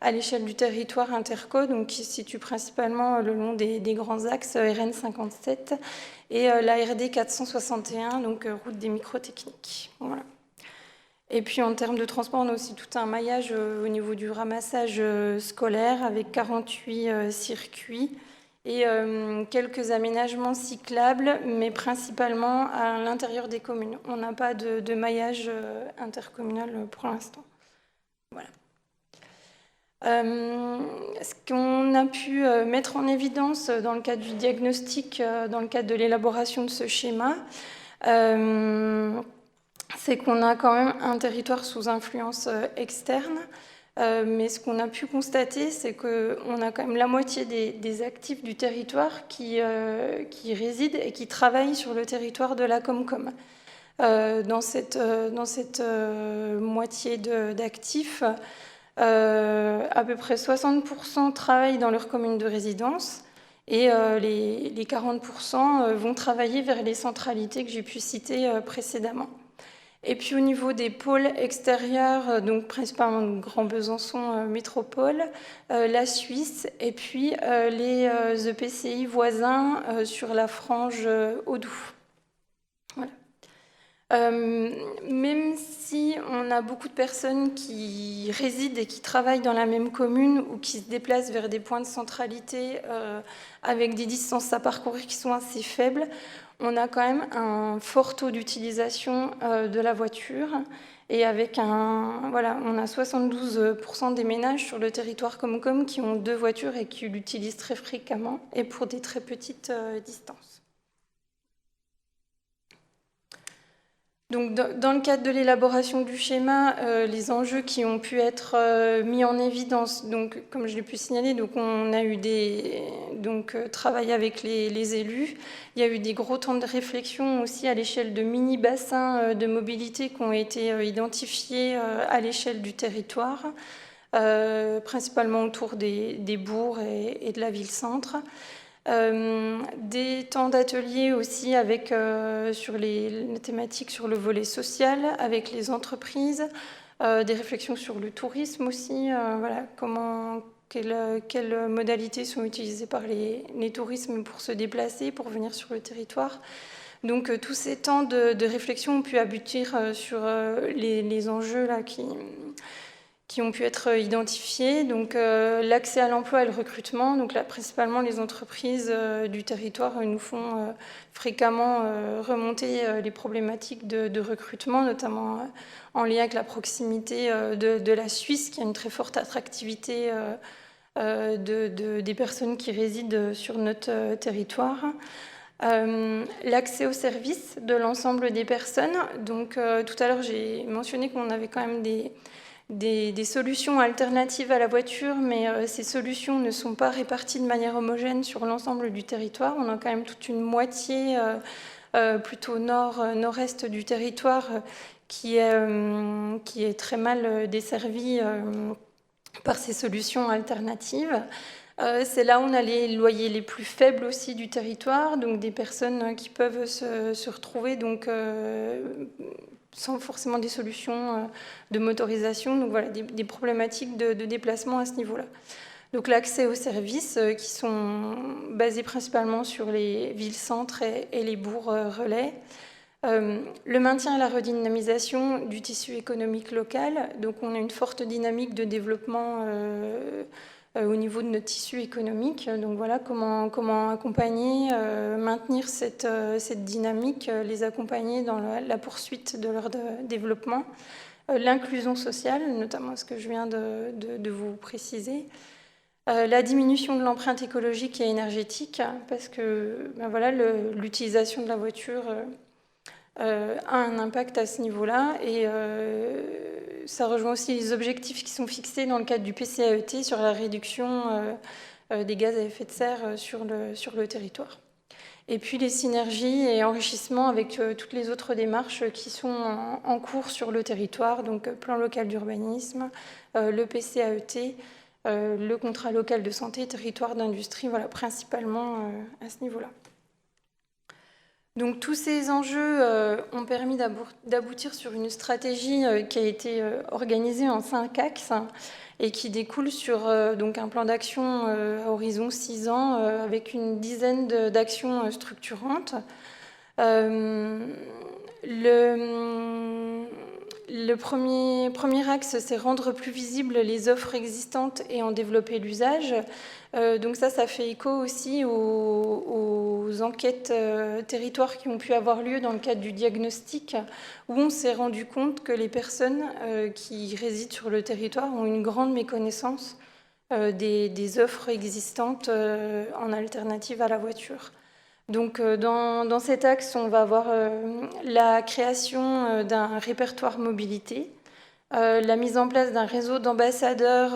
S3: à l'échelle du territoire interco, donc qui se situent principalement le long des grands axes RN 57 et la RD 461, donc route des microtechniques. Voilà. Et puis en termes de transport, on a aussi tout un maillage au niveau du ramassage scolaire avec 48 circuits et quelques aménagements cyclables, mais principalement à l'intérieur des communes. On n'a pas de maillage intercommunal pour l'instant. Voilà. Ce qu'on a pu mettre en évidence dans le cadre du diagnostic, dans le cadre de l'élaboration de ce schéma, c'est qu'on a quand même un territoire sous influence externe. Mais ce qu'on a pu constater, c'est qu'on a quand même la moitié des actifs du territoire qui résident et qui travaillent sur le territoire de la Comcom. Dans cette moitié d'actifs, à peu près 60% travaillent dans leur commune de résidence et les 40% vont travailler vers les centralités que j'ai pu citer précédemment. Et puis au niveau des pôles extérieurs, donc principalement Grand Besançon Métropole, la Suisse et puis les EPCI voisins sur la frange Haut-Doubs. Voilà. Même si on a beaucoup de personnes qui résident et qui travaillent dans la même commune ou qui se déplacent vers des points de centralité avec des distances à parcourir qui sont assez faibles, on a quand même un fort taux d'utilisation de la voiture et avec on a 72% des ménages sur le territoire Comcom qui ont 2 voitures et qui l'utilisent très fréquemment et pour des très petites distances. Donc, dans le cadre de l'élaboration du schéma, les enjeux qui ont pu être mis en évidence, donc, comme je l'ai pu signaler, donc, on a eu travaillé avec les élus. Il y a eu des gros temps de réflexion aussi à l'échelle de mini-bassins de mobilité qui ont été identifiés à l'échelle du territoire, principalement autour des bourgs et de la ville-centre. Des temps d'atelier aussi avec, sur les thématiques sur le volet social, avec les entreprises, des réflexions sur le tourisme aussi, voilà, quelles modalités sont utilisées par les tourismes pour se déplacer, pour venir sur le territoire. Donc tous ces temps de réflexion ont pu aboutir sur les enjeux là, qui ont pu être identifiés. Donc l'accès à l'emploi et le recrutement. Donc là, principalement, les entreprises du territoire nous font fréquemment remonter les problématiques de recrutement, notamment en lien avec la proximité de la Suisse, qui a une très forte attractivité des personnes qui résident sur notre territoire. L'accès aux services de l'ensemble des personnes. Donc tout à l'heure, j'ai mentionné qu'on avait quand même des solutions alternatives à la voiture, mais ces solutions ne sont pas réparties de manière homogène sur l'ensemble du territoire. On a quand même toute une moitié plutôt nord-est du territoire qui est très mal desservie par ces solutions alternatives. C'est là où on a les loyers les plus faibles aussi du territoire, donc des personnes qui peuvent se retrouver donc, sans forcément des solutions de motorisation. Donc voilà, des problématiques de déplacement à ce niveau-là. Donc l'accès aux services qui sont basés principalement sur les villes-centres et les bourgs relais. Le maintien et la redynamisation du tissu économique local. Donc on a une forte dynamique de développement au niveau de notre tissu économique. Donc voilà, comment accompagner, maintenir cette dynamique, les accompagner dans la poursuite de leur développement. L'inclusion sociale, notamment ce que je viens de vous préciser. La diminution de l'empreinte écologique et énergétique, parce que voilà, l'utilisation de la voiture a un impact à ce niveau-là, et ça rejoint aussi les objectifs qui sont fixés dans le cadre du PCAET sur la réduction des gaz à effet de serre sur le territoire. Et puis les synergies et enrichissements avec toutes les autres démarches qui sont en cours sur le territoire, donc plan local d'urbanisme, le PCAET, le contrat local de santé, territoire d'industrie, voilà, principalement à ce niveau-là. Donc tous ces enjeux ont permis d'aboutir sur une stratégie qui a été organisée en 5 axes et qui découle sur donc un plan d'action à horizon 6 ans avec une dizaine d'actions structurantes. Le premier axe, c'est rendre plus visibles les offres existantes et en développer l'usage. Donc ça fait écho aussi aux enquêtes territoires qui ont pu avoir lieu dans le cadre du diagnostic, où on s'est rendu compte que les personnes qui résident sur le territoire ont une grande méconnaissance des offres existantes en alternative à la voiture. Donc dans cet axe, on va avoir la création d'un répertoire mobilité, la mise en place d'un réseau d'ambassadeurs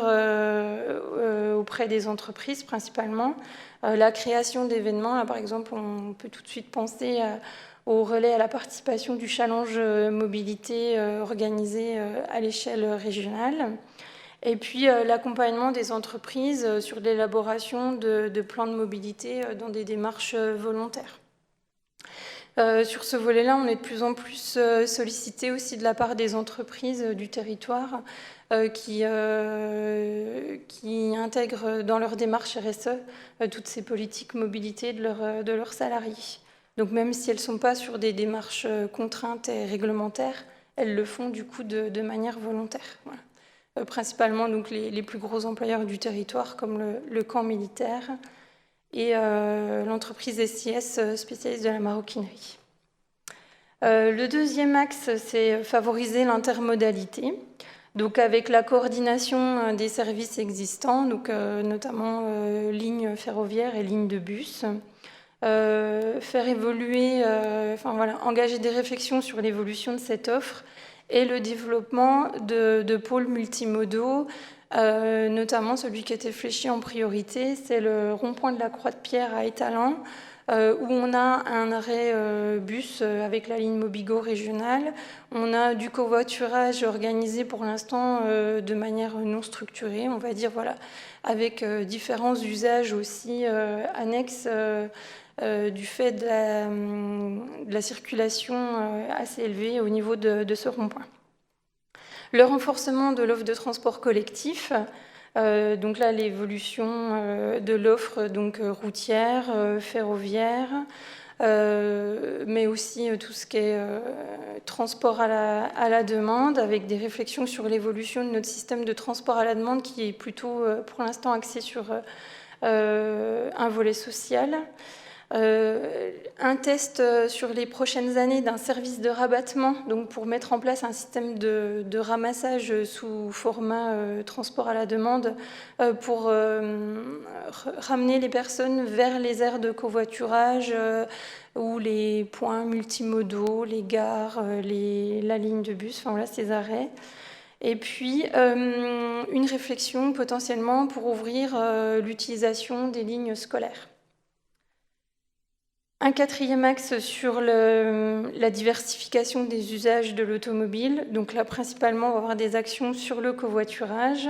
S3: auprès des entreprises principalement, la création d'événements. Là, par exemple, on peut tout de suite penser au relais à la participation du challenge mobilité organisé à l'échelle régionale. Et puis l'accompagnement des entreprises sur l'élaboration de plans de mobilité dans des démarches volontaires. Sur ce volet-là, on est de plus en plus sollicité aussi de la part des entreprises du territoire qui intègrent dans leur démarche RSE toutes ces politiques mobilité de leurs salariés. Donc même si elles ne sont pas sur des démarches contraintes et réglementaires, elles le font du coup de manière volontaire. Voilà. Principalement donc, les plus gros employeurs du territoire comme le camp militaire et l'entreprise SIS spécialiste de la maroquinerie. Le deuxième axe, c'est favoriser l'intermodalité, donc avec la coordination des services existants, donc, notamment lignes ferroviaires et lignes de bus, faire évoluer, engager des réflexions sur l'évolution de cette offre et le développement de pôles multimodaux, notamment celui qui a été fléché en priorité, c'est le rond-point de la Croix-de-Pierre à Étalans, où on a un arrêt bus avec la ligne Mobigo régionale. On a du covoiturage organisé pour l'instant de manière non structurée, on va dire, voilà, avec différents usages aussi annexes du fait de la circulation assez élevée au niveau de ce rond-point. Le renforcement de l'offre de transport collectif, donc là l'évolution de l'offre donc routière, ferroviaire, mais aussi tout ce qui est transport à la demande, avec des réflexions sur l'évolution de notre système de transport à la demande qui est plutôt pour l'instant axé sur un volet social. Un test sur les prochaines années d'un service de rabattement, donc pour mettre en place un système de ramassage sous format transport à la demande pour ramener les personnes vers les aires de covoiturage ou les points multimodaux, les gares, la ligne de bus, enfin voilà ces arrêts. Et puis, une réflexion potentiellement pour ouvrir l'utilisation des lignes scolaires. Un quatrième axe sur la diversification des usages de l'automobile. Donc là, principalement, on va avoir des actions sur le covoiturage.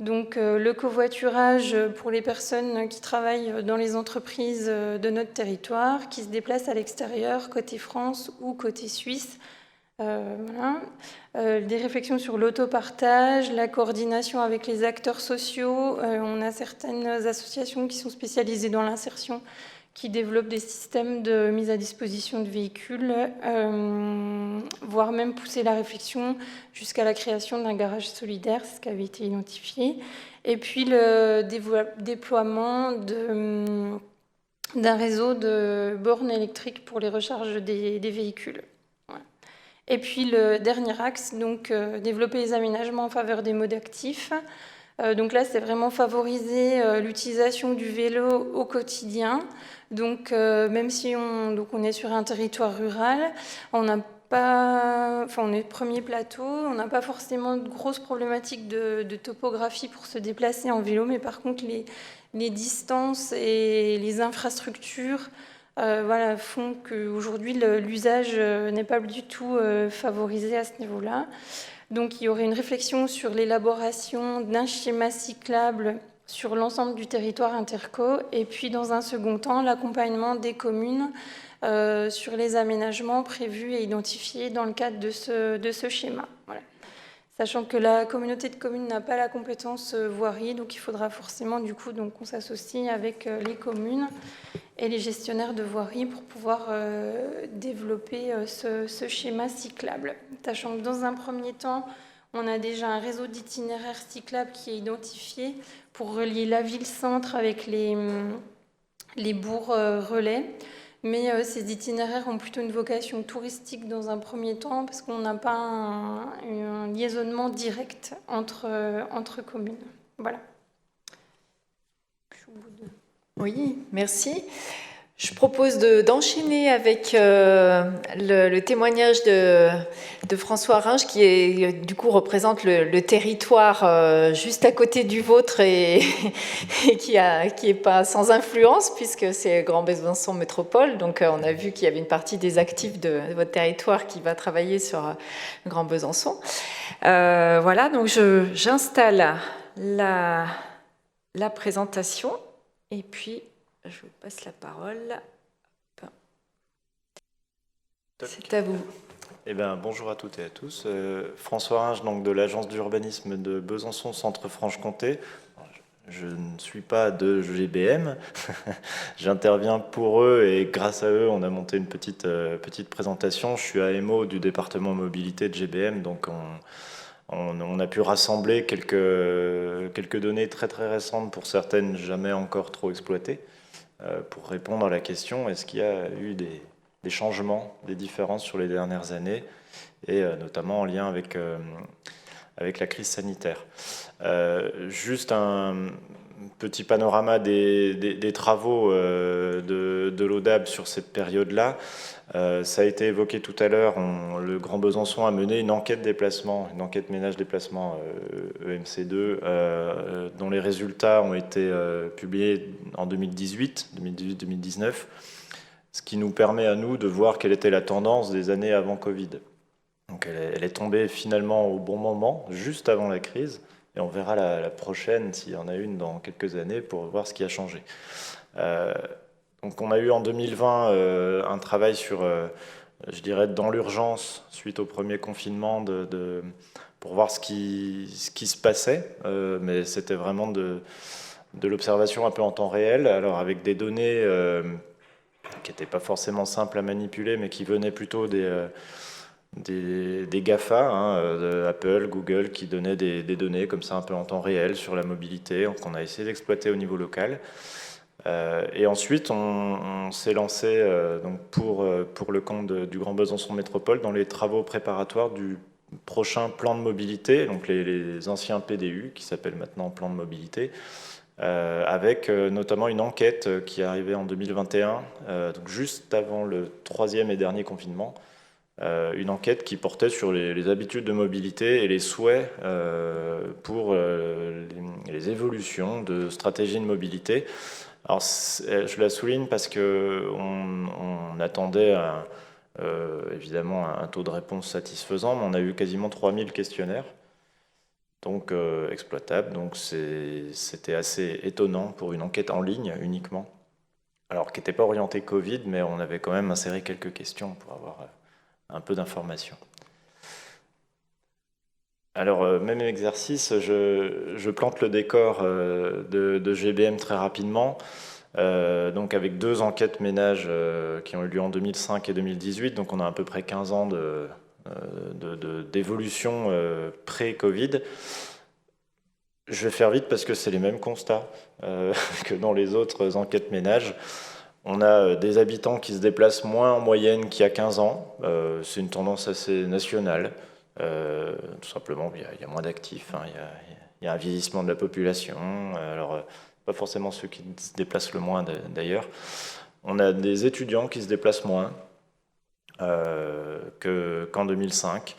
S3: Donc le covoiturage pour les personnes qui travaillent dans les entreprises de notre territoire, qui se déplacent à l'extérieur, côté France ou côté Suisse. Voilà. Des réflexions sur l'autopartage, la coordination avec les acteurs sociaux. On a certaines associations qui sont spécialisées dans l'insertion, qui développent des systèmes de mise à disposition de véhicules, voire même pousser la réflexion jusqu'à la création d'un garage solidaire, c'est ce qui avait été identifié. Et puis le déploiement d'un réseau de bornes électriques pour les recharges des véhicules. Voilà. Et puis le dernier axe, donc développer les aménagements en faveur des modes actifs. Donc là, c'est vraiment favoriser l'utilisation du vélo au quotidien. Donc, même si on est sur un territoire rural, on est premier plateau, on n'a pas forcément de grosses problématiques de topographie pour se déplacer en vélo, mais par contre, les distances et les infrastructures voilà, font qu'aujourd'hui, l'usage n'est pas du tout favorisé à ce niveau-là. Donc, il y aurait une réflexion sur l'élaboration d'un schéma cyclable sur l'ensemble du territoire interco, et puis dans un second temps, l'accompagnement des communes sur les aménagements prévus et identifiés dans le cadre de ce schéma. Voilà. Sachant que la communauté de communes n'a pas la compétence voirie, donc il faudra forcément du coup qu'on s'associe avec les communes et les gestionnaires de voirie pour pouvoir développer ce schéma cyclable. Sachant que dans un premier temps, on a déjà un réseau d'itinéraires cyclables qui est identifié pour relier la ville-centre avec les bourgs relais. Mais ces itinéraires ont plutôt une vocation touristique dans un premier temps parce qu'on n'a pas un liaisonnement direct entre communes. Voilà.
S1: Oui, merci. Je propose d'enchaîner avec le témoignage de François Ringe, qui du coup représente le territoire juste à côté du vôtre et qui est pas sans influence puisque c'est Grand Besançon Métropole. Donc on a vu qu'il y avait une partie des actifs de votre territoire qui va travailler sur Grand Besançon. Voilà, donc j'installe la présentation et puis je vous passe la parole. C'est à vous.
S4: Eh bien, bonjour à toutes et à tous. François Ringe, donc de l'agence d'urbanisme de Besançon, Centre-Franche-Comté. Je ne suis pas de GBM. J'interviens pour eux et grâce à eux, on a monté une petite présentation. Je suis AMO du département mobilité de GBM, donc on a pu rassembler quelques données très très récentes, pour certaines jamais encore trop exploitées, pour répondre à la question, est-ce qu'il y a eu des changements, des différences sur les dernières années, et notamment en lien avec la crise sanitaire. Juste un petit panorama des travaux de l'ODAB sur cette période-là. Ça a été évoqué tout à l'heure, le Grand Besançon a mené une enquête déplacement, une enquête ménage-déplacement EMC2, dont les résultats ont été publiés en 2018-2019, ce qui nous permet à nous de voir quelle était la tendance des années avant Covid. Donc elle est tombée finalement au bon moment, juste avant la crise, et on verra la prochaine, s'il y en a une dans quelques années, pour voir ce qui a changé. Donc on a eu en 2020 un travail sur, je dirais, dans l'urgence, suite au premier confinement, pour voir ce qui se passait, mais c'était vraiment de l'observation un peu en temps réel, alors avec des données qui n'étaient pas forcément simples à manipuler, mais qui venaient plutôt des GAFA, hein, Apple, Google, qui donnaient des données comme ça un peu en temps réel sur la mobilité, qu'on a essayé d'exploiter au niveau local. Et ensuite, on s'est lancé donc pour le compte du Grand Besançon Métropole dans les travaux préparatoires du prochain plan de mobilité, donc les anciens PDU, qui s'appellent maintenant plan de mobilité, avec notamment une enquête qui est arrivée en 2021, donc juste avant le 3e et dernier confinement, une enquête qui portait sur les habitudes de mobilité et les souhaits pour les évolutions de stratégies de mobilité. Alors, je la souligne parce qu'on attendait évidemment un taux de réponse satisfaisant, mais on a eu quasiment 3000 questionnaires, donc exploitables. Donc c'était assez étonnant pour une enquête en ligne uniquement, alors qui n'était pas orientée Covid, mais on avait quand même inséré quelques questions pour avoir un peu d'informations. Alors, même exercice, je plante le décor de GBM très rapidement, donc avec 2 enquêtes ménages qui ont eu lieu en 2005 et 2018, donc on a à peu près 15 ans d'évolution pré-Covid. Je vais faire vite parce que c'est les mêmes constats que dans les autres enquêtes ménages. On a des habitants qui se déplacent moins en moyenne qu'il y a 15 ans. C'est une tendance assez nationale. Tout simplement, il y a moins d'actifs, hein. Il y a un vieillissement de la population. Alors, pas forcément ceux qui se déplacent le moins d'ailleurs. On a des étudiants qui se déplacent moins qu'en 2005.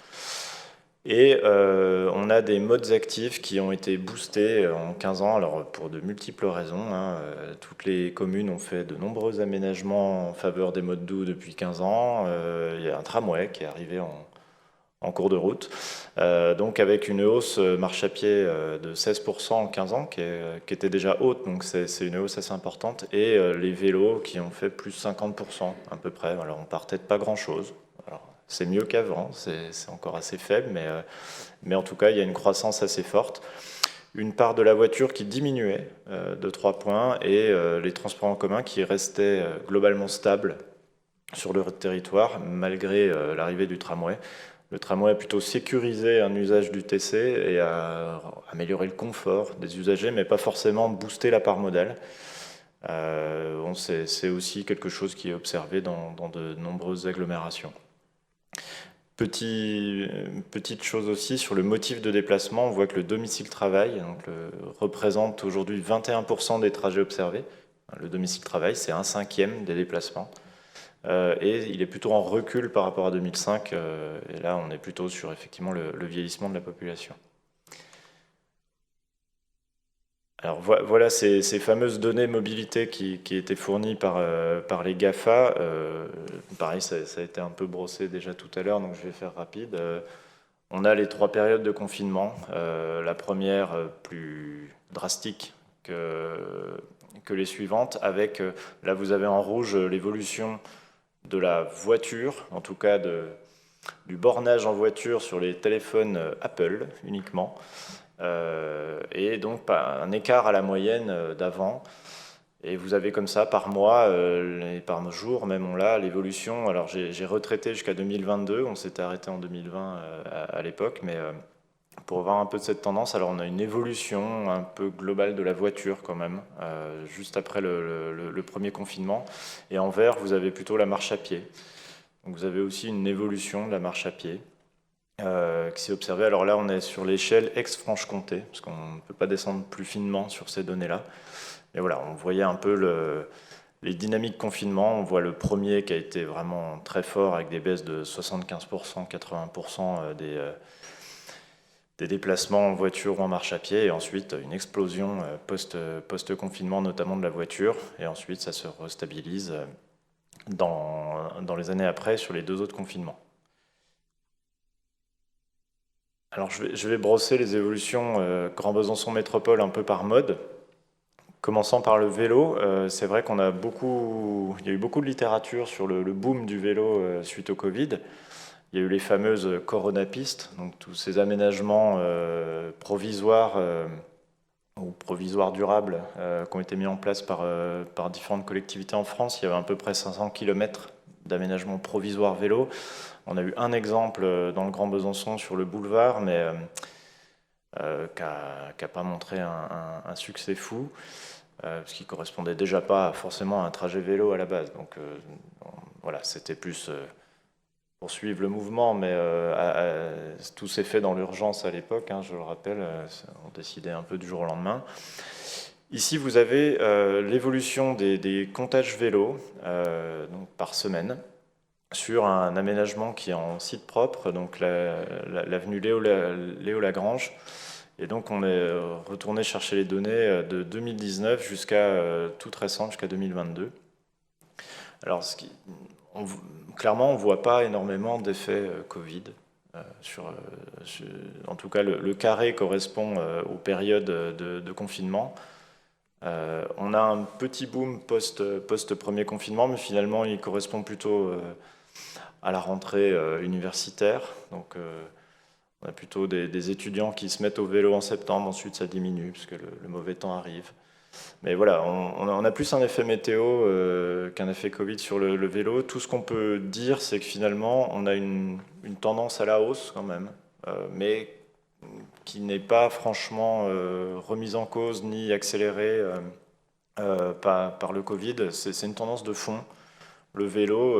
S4: Et on a des modes actifs qui ont été boostés en 15 ans, alors pour de multiples raisons, hein. Toutes les communes ont fait de nombreux aménagements en faveur des modes doux depuis 15 ans. Il y a un tramway qui est arrivé en cours de route, donc avec une hausse marche à pied de 16% en 15 ans, qui était déjà haute, donc c'est une hausse assez importante, et les vélos qui ont fait plus 50% à peu près. Alors on partait de pas grand-chose. C'est mieux qu'avant, c'est encore assez faible, mais en tout cas, il y a une croissance assez forte. Une part de la voiture qui diminuait de 3 points et les transports en commun qui restaient globalement stables sur le territoire, malgré l'arrivée du tramway. Le tramway a plutôt sécurisé un usage du TC et a amélioré le confort des usagers, mais pas forcément boosté la part modale. C'est aussi quelque chose qui est observé dans de nombreuses agglomérations. Petite chose aussi sur le motif de déplacement, on voit que le domicile-travail représente aujourd'hui 21% des trajets observés. Le domicile-travail, c'est 1/5 des déplacements. Et il est plutôt en recul par rapport à 2005. Et là, on est plutôt sur effectivement le vieillissement de la population. Alors voilà ces fameuses données mobilité qui étaient fournies par les GAFA. Pareil, ça a été un peu brossé déjà tout à l'heure, donc je vais faire rapide. On a les 3 périodes de confinement. La première plus drastique que les suivantes, avec, là vous avez en rouge l'évolution de la voiture, en tout cas du bornage en voiture sur les téléphones Apple uniquement. Et donc un écart à la moyenne d'avant. Et vous avez comme ça par mois et par jour même on l'a l'évolution. Alors j'ai retraité jusqu'à 2022, on s'était arrêté en 2020 à l'époque, mais pour voir un peu de cette tendance, alors on a une évolution un peu globale de la voiture quand même, juste après le premier confinement. Et en vert, vous avez plutôt la marche à pied. Donc vous avez aussi une évolution de la marche à pied. Qui s'est observé. Alors là, on est sur l'échelle ex-Franche-Comté, parce qu'on ne peut pas descendre plus finement sur ces données-là. Mais voilà, on voyait un peu les dynamiques confinement. On voit le premier qui a été vraiment très fort, avec des baisses de 75%, 80% des déplacements en voiture ou en marche à pied, et ensuite une explosion post-confinement, notamment de la voiture, et ensuite ça se restabilise dans les années après sur les 2 autres confinements. Alors je vais brosser les évolutions Grand Besançon Métropole un peu par mode. Commençant par le vélo, c'est vrai il y a eu beaucoup de littérature sur le boom du vélo suite au Covid. Il y a eu les fameuses coronapistes, donc tous ces aménagements provisoires ou provisoires durables qui ont été mis en place par différentes collectivités en France. Il y avait à peu près 500 km d'aménagement provisoire vélo. On a eu un exemple dans le Grand Besançon sur le boulevard, mais qui n'a pas montré un succès fou, parce qu'il ne correspondait déjà pas forcément à un trajet vélo à la base. Donc voilà, c'était plus pour suivre le mouvement, mais tout s'est fait dans l'urgence à l'époque, hein, je le rappelle, on décidait un peu du jour au lendemain. Ici, vous avez l'évolution des comptages vélos donc par semaine sur un aménagement qui est en site propre, donc l'avenue Léo Lagrange. Et donc, on est retourné chercher les données de 2019 jusqu'à toute récente, jusqu'à 2022. Alors, clairement, on ne voit pas énormément d'effets Covid. En tout cas, le carré correspond aux périodes de confinement. On a un petit boom post-premier confinement, mais finalement, il correspond plutôt à la rentrée universitaire. Donc, on a plutôt des étudiants qui se mettent au vélo en septembre, ensuite ça diminue, parce que le mauvais temps arrive. Mais voilà, on a plus un effet météo qu'un effet Covid sur le vélo. Tout ce qu'on peut dire, c'est que finalement, on a une tendance à la hausse quand même, mais qui n'est pas franchement remise en cause ni accélérée par le Covid. C'est une tendance de fond. Le vélo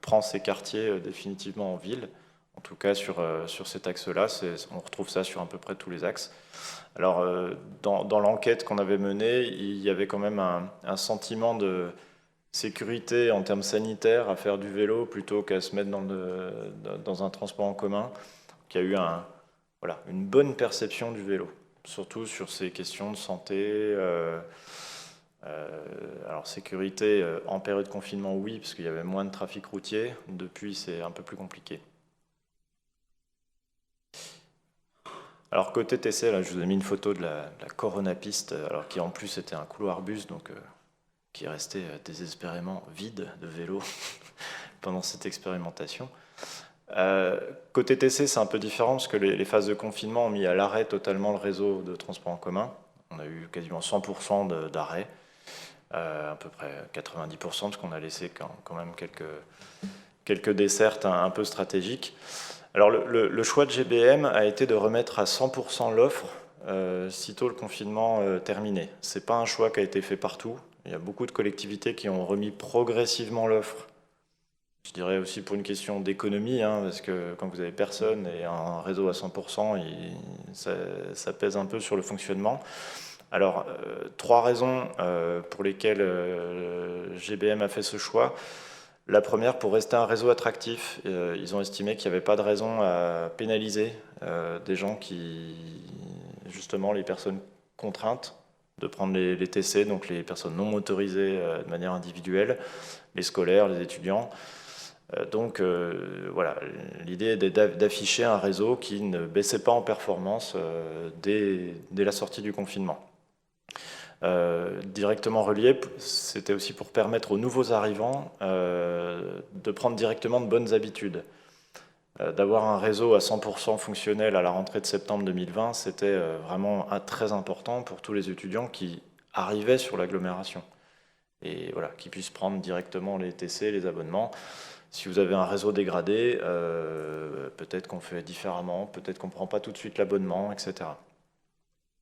S4: prend ses quartiers définitivement en ville. En tout cas, sur cet axe-là, on retrouve ça sur à peu près tous les axes. Alors, dans l'enquête qu'on avait menée, il y avait quand même un sentiment de sécurité en termes sanitaires à faire du vélo plutôt qu'à se mettre dans un transport en commun, qui a eu une bonne perception du vélo, surtout sur ces questions de santé. Alors, sécurité en période de confinement, oui, parce qu'il y avait moins de trafic routier. Depuis, c'est un peu plus compliqué. Alors côté TC, là, je vous ai mis une photo de la Corona piste, alors qui en plus était un couloir bus, donc qui restait désespérément vide de vélos pendant cette expérimentation. Côté TC, c'est un peu différent parce que les phases de confinement ont mis à l'arrêt totalement le réseau de transport en commun. On a eu quasiment 100% d'arrêt, à peu près 90%, parce qu'on a laissé quand même quelques dessertes un peu stratégiques. Alors le choix de GBM a été de remettre à 100% l'offre sitôt le confinement terminé. Ce n'est pas un choix qui a été fait partout. Il y a beaucoup de collectivités qui ont remis progressivement l'offre. Je dirais aussi pour une question d'économie, hein, parce que quand vous avez personne et un réseau à 100%, ça pèse un peu sur le fonctionnement. Alors, 3 raisons pour lesquelles GBM a fait ce choix. La première, pour rester un réseau attractif, ils ont estimé qu'il n'y avait pas de raison à pénaliser des gens justement les personnes contraintes de prendre les TC, donc les personnes non motorisées de manière individuelle, les scolaires, les étudiants. Donc voilà, l'idée est d'afficher un réseau qui ne baissait pas en performance dès la sortie du confinement. Directement relié, c'était aussi pour permettre aux nouveaux arrivants de prendre directement de bonnes habitudes. D'avoir un réseau à 100% fonctionnel à la rentrée de septembre 2020, c'était vraiment très important pour tous les étudiants qui arrivaient sur l'agglomération. Et voilà, qui puissent prendre directement les TC, les abonnements. Si vous avez un réseau dégradé, peut-être qu'on fait différemment, peut-être qu'on ne prend pas tout de suite l'abonnement, etc.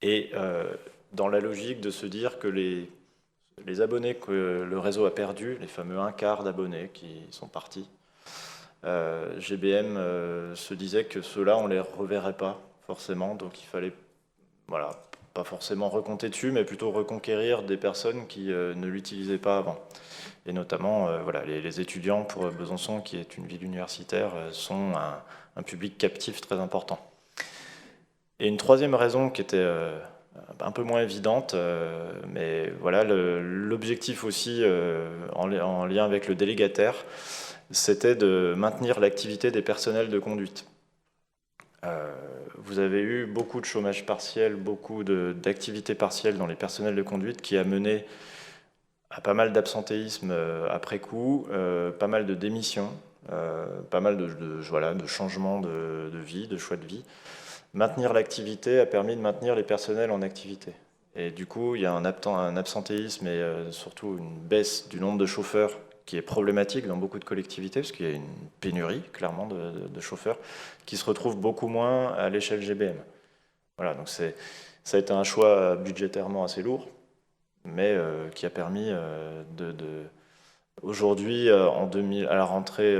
S4: Et dans la logique de se dire que les abonnés que le réseau a perdus, les fameux 1/4 d'abonnés qui sont partis, GBM se disait que ceux-là, on ne les reverrait pas forcément, donc il fallait, voilà, pas forcément recompter dessus, mais plutôt reconquérir des personnes qui ne l'utilisaient pas avant. Et notamment, voilà, les étudiants pour Besançon, qui est une ville universitaire, sont un public captif très important. Et une troisième raison qui était un peu moins évidente, mais voilà, l'objectif aussi en lien avec le délégataire, c'était de maintenir l'activité des personnels de conduite. Vous avez eu beaucoup de chômage partiel, beaucoup d'activités partielles dans les personnels de conduite qui a mené à pas mal d'absentéisme après coup, pas mal de démissions, pas mal de changements de vie, de choix de vie. maintenir l'activité a permis de maintenir les personnels en activité. Et du coup, il y a un absentéisme et surtout une baisse du nombre de chauffeurs qui est problématique dans beaucoup de collectivités, parce qu'il y a une pénurie, clairement, de chauffeurs, qui se retrouvent beaucoup moins à l'échelle GBM. Voilà, donc ça a été un choix budgétairement assez lourd, mais qui a permis aujourd'hui, à la rentrée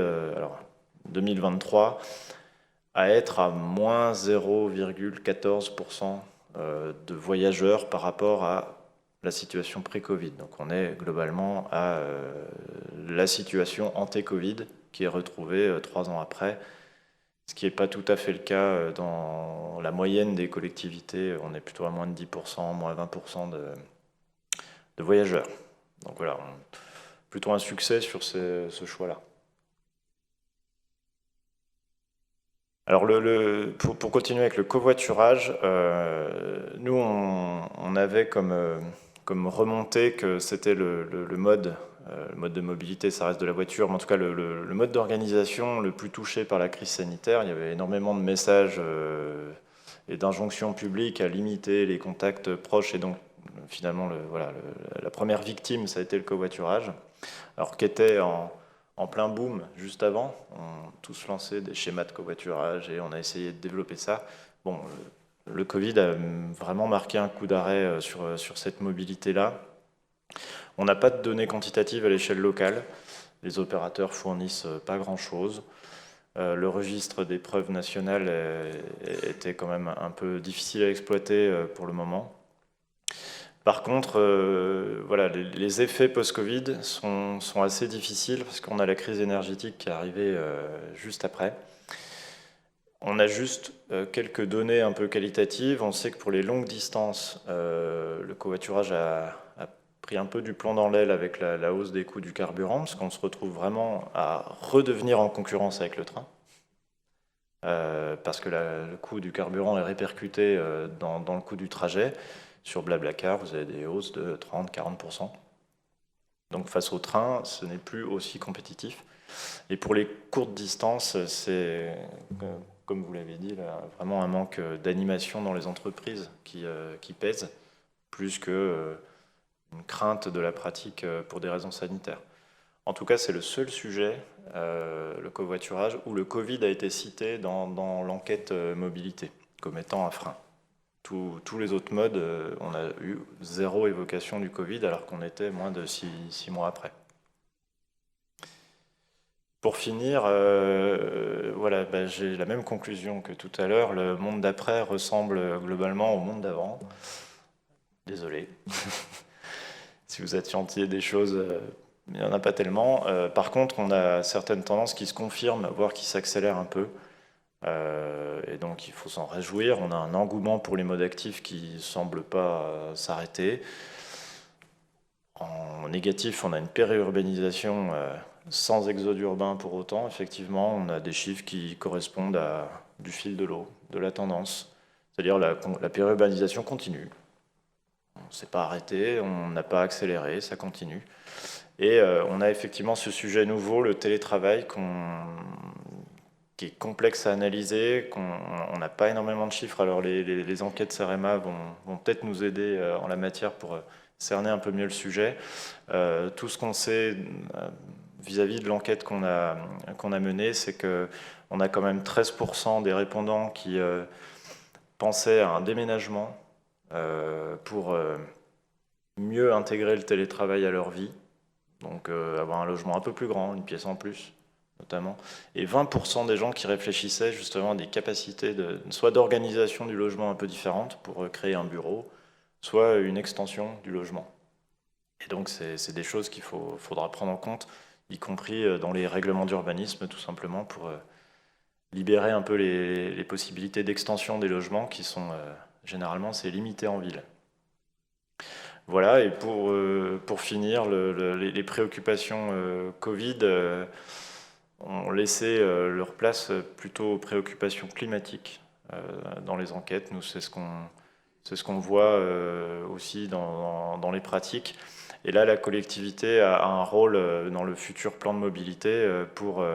S4: 2023, à être à moins 0,14% de voyageurs par rapport à la situation pré-Covid. Donc on est globalement à la situation ante-Covid qui est retrouvée 3 ans après, ce qui n'est pas tout à fait le cas dans la moyenne des collectivités. On est plutôt à moins de 10%, moins 20% de voyageurs. Donc voilà, plutôt un succès sur ce choix-là. Alors pour continuer avec le covoiturage, nous on avait comme remontée que c'était le mode de mobilité, ça reste de la voiture, mais en tout cas le mode d'organisation le plus touché par la crise sanitaire. Il y avait énormément de messages et d'injonctions publiques à limiter les contacts proches, et donc finalement la première victime, ça a été le covoiturage, alors qu'était en plein boom juste avant. On a tous lancé des schémas de covoiturage et on a essayé de développer ça. Bon, le Covid a vraiment marqué un coup d'arrêt sur cette mobilité-là. On n'a pas de données quantitatives à l'échelle locale. Les opérateurs fournissent pas grand-chose. Le registre des preuves nationales était quand même un peu difficile à exploiter pour le moment. Par contre, voilà, les effets post-Covid sont assez difficiles parce qu'on a la crise énergétique qui est arrivée juste après. On a juste quelques données un peu qualitatives. On sait que pour les longues distances, le covoiturage a pris un peu du plomb dans l'aile avec la hausse des coûts du carburant, parce qu'on se retrouve vraiment à redevenir en concurrence avec le train. Parce que le coût du carburant est répercuté dans le coût du trajet. Sur Blablacar, vous avez des hausses de 30-40%. Donc face au train, ce n'est plus aussi compétitif. Et pour les courtes distances, c'est, comme vous l'avez dit, là, vraiment un manque d'animation dans les entreprises qui pèse, plus qu'une crainte de la pratique pour des raisons sanitaires. En tout cas, c'est le seul sujet, le covoiturage, où le Covid a été cité dans l'enquête mobilité comme étant un frein. Tous les autres modes, on a eu zéro évocation du Covid, alors qu'on était moins de 6 mois après. Pour finir, voilà, j'ai la même conclusion que tout à l'heure. Le monde d'après ressemble globalement au monde d'avant. Désolé. Si vous attendiez des choses, il n'y en a pas tellement. Par contre, on a certaines tendances qui se confirment, voire qui s'accélèrent un peu. Et donc il faut s'en réjouir. On a un engouement pour les modes actifs qui ne semble pas s'arrêter. En négatif, on a une périurbanisation sans exode urbain pour autant. Effectivement, on a des chiffres qui correspondent à du fil de l'eau, de la tendance. C'est-à-dire la périurbanisation continue. On ne s'est pas arrêté, on n'a pas accéléré, ça continue. Et on a effectivement ce sujet nouveau, le télétravail, qui est complexe à analyser, on n'a pas énormément de chiffres. Alors les enquêtes CEREMA vont peut-être nous aider en la matière pour cerner un peu mieux le sujet. Tout ce qu'on sait vis-à-vis de l'enquête qu'on a menée, c'est qu'on a quand même 13% des répondants qui pensaient à un déménagement pour mieux intégrer le télétravail à leur vie. Donc avoir un logement un peu plus grand, une pièce en plus, notamment. Et 20% des gens qui réfléchissaient justement à des capacités soit d'organisation du logement un peu différentes pour créer un bureau, soit une extension du logement. Et donc c'est des choses qu'il faudra prendre en compte, y compris dans les règlements d'urbanisme, tout simplement, pour libérer un peu les possibilités d'extension des logements qui sont généralement c'est limité en ville. Voilà, et pour finir, les préoccupations Covid ont laissé leur place plutôt aux préoccupations climatiques dans les enquêtes. Nous, c'est ce qu'on voit aussi dans les pratiques. Et là, la collectivité a un rôle dans le futur plan de mobilité pour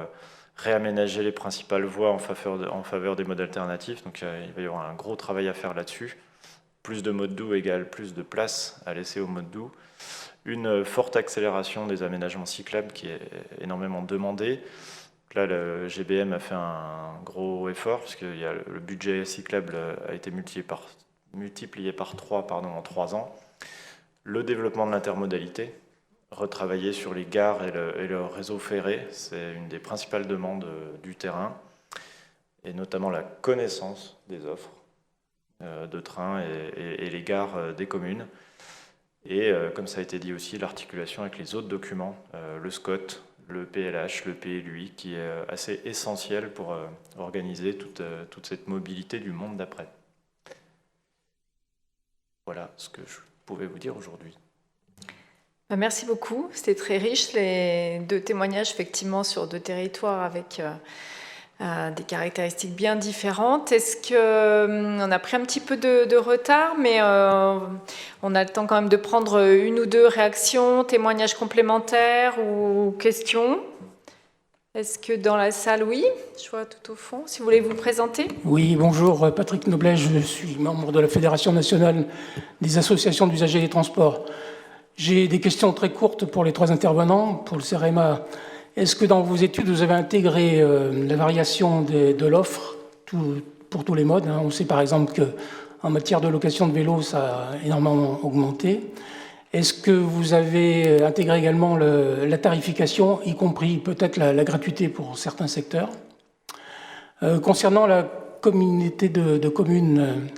S4: réaménager les principales voies en faveur des modes alternatifs. Donc il va y avoir un gros travail à faire là-dessus. Plus de modes doux égale plus de place à laisser aux modes doux. Une forte accélération des aménagements cyclables qui est énormément demandée. Là, le GBM a fait un gros effort, parce que le budget cyclable a été multiplié par 3 en 3 ans. Le développement de l'intermodalité, retravailler sur les gares et le réseau ferré, c'est une des principales demandes du terrain, et notamment la connaissance des offres de trains et les gares des communes. Et comme ça a été dit aussi, l'articulation avec les autres documents, le SCOT, le PLH, le PLUI, qui est assez essentiel pour organiser toute cette mobilité du monde d'après. Voilà ce que je pouvais vous dire aujourd'hui.
S1: Merci beaucoup, c'était très riche, les 2 témoignages effectivement sur 2 territoires avec des caractéristiques bien différentes. Est-ce qu'on a pris un petit peu de retard, mais on a le temps quand même de prendre 1 ou 2 réactions, témoignages complémentaires ou questions? Est-ce que dans la salle, oui? Je vois tout au fond. Si vous voulez vous présenter.
S5: Oui, bonjour, Patrick Noblet, je suis membre de la Fédération nationale des associations d'usagers des transports. J'ai des questions très courtes pour les 3 intervenants. Pour le CEREMA, est-ce que dans vos études, vous avez intégré la variation de l'offre pour tous les modes? On sait par exemple qu'en matière de location de vélos, ça a énormément augmenté. Est-ce que vous avez intégré également la tarification, y compris peut-être la gratuité pour certains secteurs? Concernant la communauté de communes,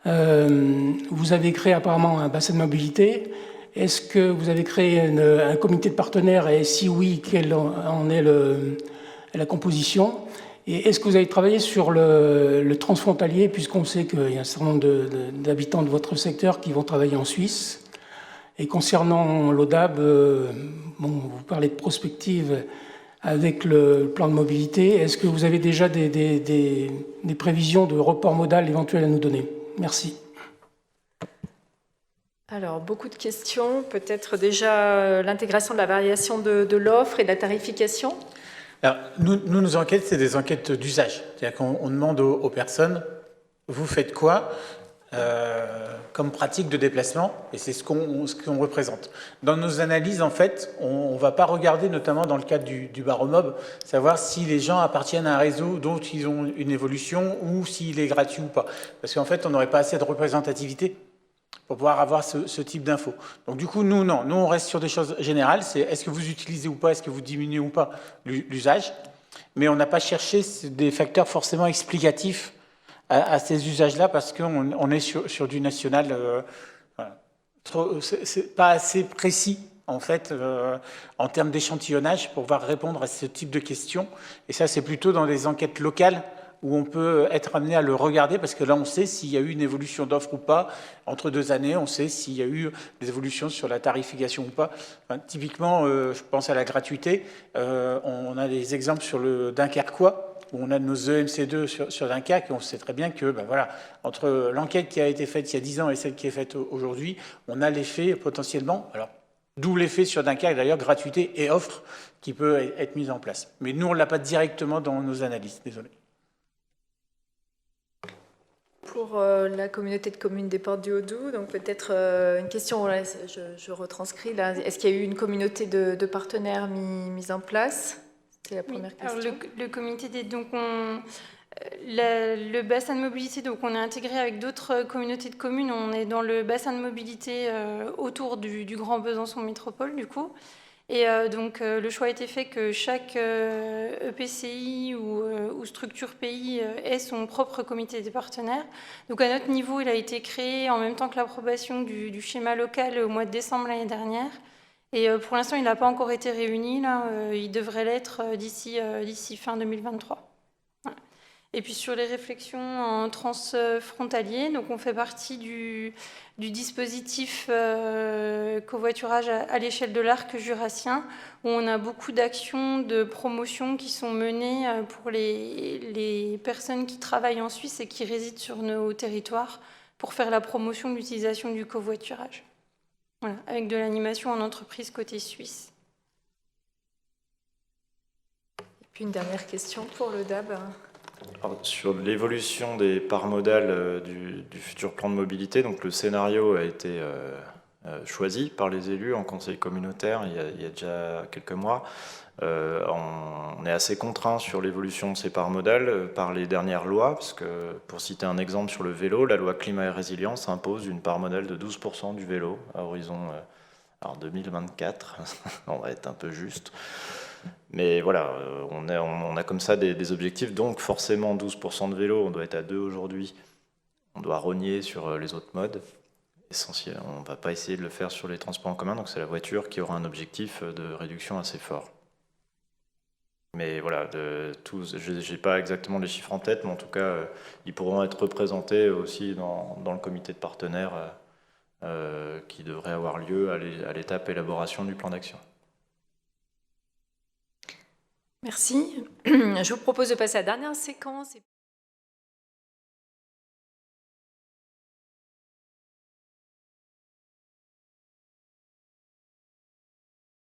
S5: vous avez créé apparemment un bassin de mobilité. Est-ce que vous avez créé un comité de partenaires, et si oui, quelle en est la composition? Et est-ce que vous avez travaillé sur le transfrontalier, puisqu'on sait qu'il y a un certain nombre d'habitants de votre secteur qui vont travailler en Suisse? Et concernant l'ODAB, vous parlez de prospective avec le plan de mobilité. Est-ce que vous avez déjà des prévisions de report modal éventuel à nous donner? Merci.
S1: Alors, beaucoup de questions. Peut-être déjà l'intégration de la variation de l'offre et de la tarification.
S2: Alors, nos enquêtes, c'est des enquêtes d'usage. C'est-à-dire qu'on demande aux personnes, vous faites quoi comme pratique de déplacement, et c'est ce qu'on représente. Dans nos analyses, en fait, on ne va pas regarder, notamment dans le cadre du Baromob, savoir si les gens appartiennent à un réseau dont ils ont une évolution ou s'il est gratuit ou pas. Parce qu'en fait, on n'aurait pas assez de représentativité pour pouvoir avoir ce type d'infos. Donc du coup, nous, non. Nous, on reste sur des choses générales. C'est est-ce que vous utilisez ou pas, est-ce que vous diminuez ou pas l'usage. Mais on n'a pas cherché des facteurs forcément explicatifs à ces usages-là, parce qu'on est sur du national, c'est pas assez précis en fait en termes d'échantillonnage pour pouvoir répondre à ce type de questions. Et ça, c'est plutôt dans des enquêtes locales où on peut être amené à le regarder, parce que là, on sait s'il y a eu une évolution d'offre ou pas. Entre 2 années, on sait s'il y a eu des évolutions sur la tarification ou pas. Enfin, typiquement, je pense à la gratuité. On a des exemples sur le Dunkerquois, où on a nos EMC2 sur Dunkerque, et on sait très bien que, voilà, entre l'enquête qui a été faite il y a 10 ans et celle qui est faite aujourd'hui, on a l'effet potentiellement, alors d'où l'effet sur Dunkerque d'ailleurs, gratuité et offre qui peut être mise en place. Mais nous, on ne l'a pas directement dans nos analyses, désolé.
S1: Pour la communauté de communes des Portes du Haut-Doubs, donc peut-être une question, là, je retranscris là. Est-ce qu'il y a eu une communauté de partenaires mise en place? C'est la première question.
S3: Alors le comité le bassin de mobilité, donc on est intégré avec d'autres communautés de communes. On est dans le bassin de mobilité autour du Grand Besançon Métropole, du coup. Et donc le choix a été fait que chaque EPCI ou structure pays ait son propre comité des partenaires. Donc à notre niveau, il a été créé en même temps que l'approbation du schéma local au mois de décembre l'année dernière. Et pour l'instant, il n'a pas encore été réuni. Là, il devrait l'être d'ici fin 2023. Voilà. Et puis sur les réflexions en transfrontalier, donc on fait partie du dispositif covoiturage à l'échelle de l'arc jurassien, où on a beaucoup d'actions de promotion qui sont menées pour les personnes qui travaillent en Suisse et qui résident sur nos territoires pour faire la promotion de l'utilisation du covoiturage. Voilà, avec de l'animation en entreprise côté suisse.
S1: Puis une dernière question pour le DAB.
S4: Alors, sur l'évolution des parts modales du futur plan de mobilité, donc le scénario a été choisi par les élus en conseil communautaire il y a déjà quelques mois. On est assez contraint sur l'évolution de ces parts modales par les dernières lois, parce que, pour citer un exemple sur le vélo, la loi climat et résilience impose une part modale de 12% du vélo à horizon 2024. On va être un peu juste. Mais voilà, on a comme ça des objectifs, donc forcément 12% de vélo, on doit être à 2 aujourd'hui. On doit rogner sur les autres modes. Essentiel, on ne va pas essayer de le faire sur les transports en commun, donc c'est la voiture qui aura un objectif de réduction assez fort. Mais voilà, je n'ai pas exactement les chiffres en tête, mais en tout cas, ils pourront être représentés aussi dans le comité de partenaires qui devrait avoir lieu à l'étape élaboration du plan d'action.
S1: Merci. Je vous propose de passer à la dernière séquence.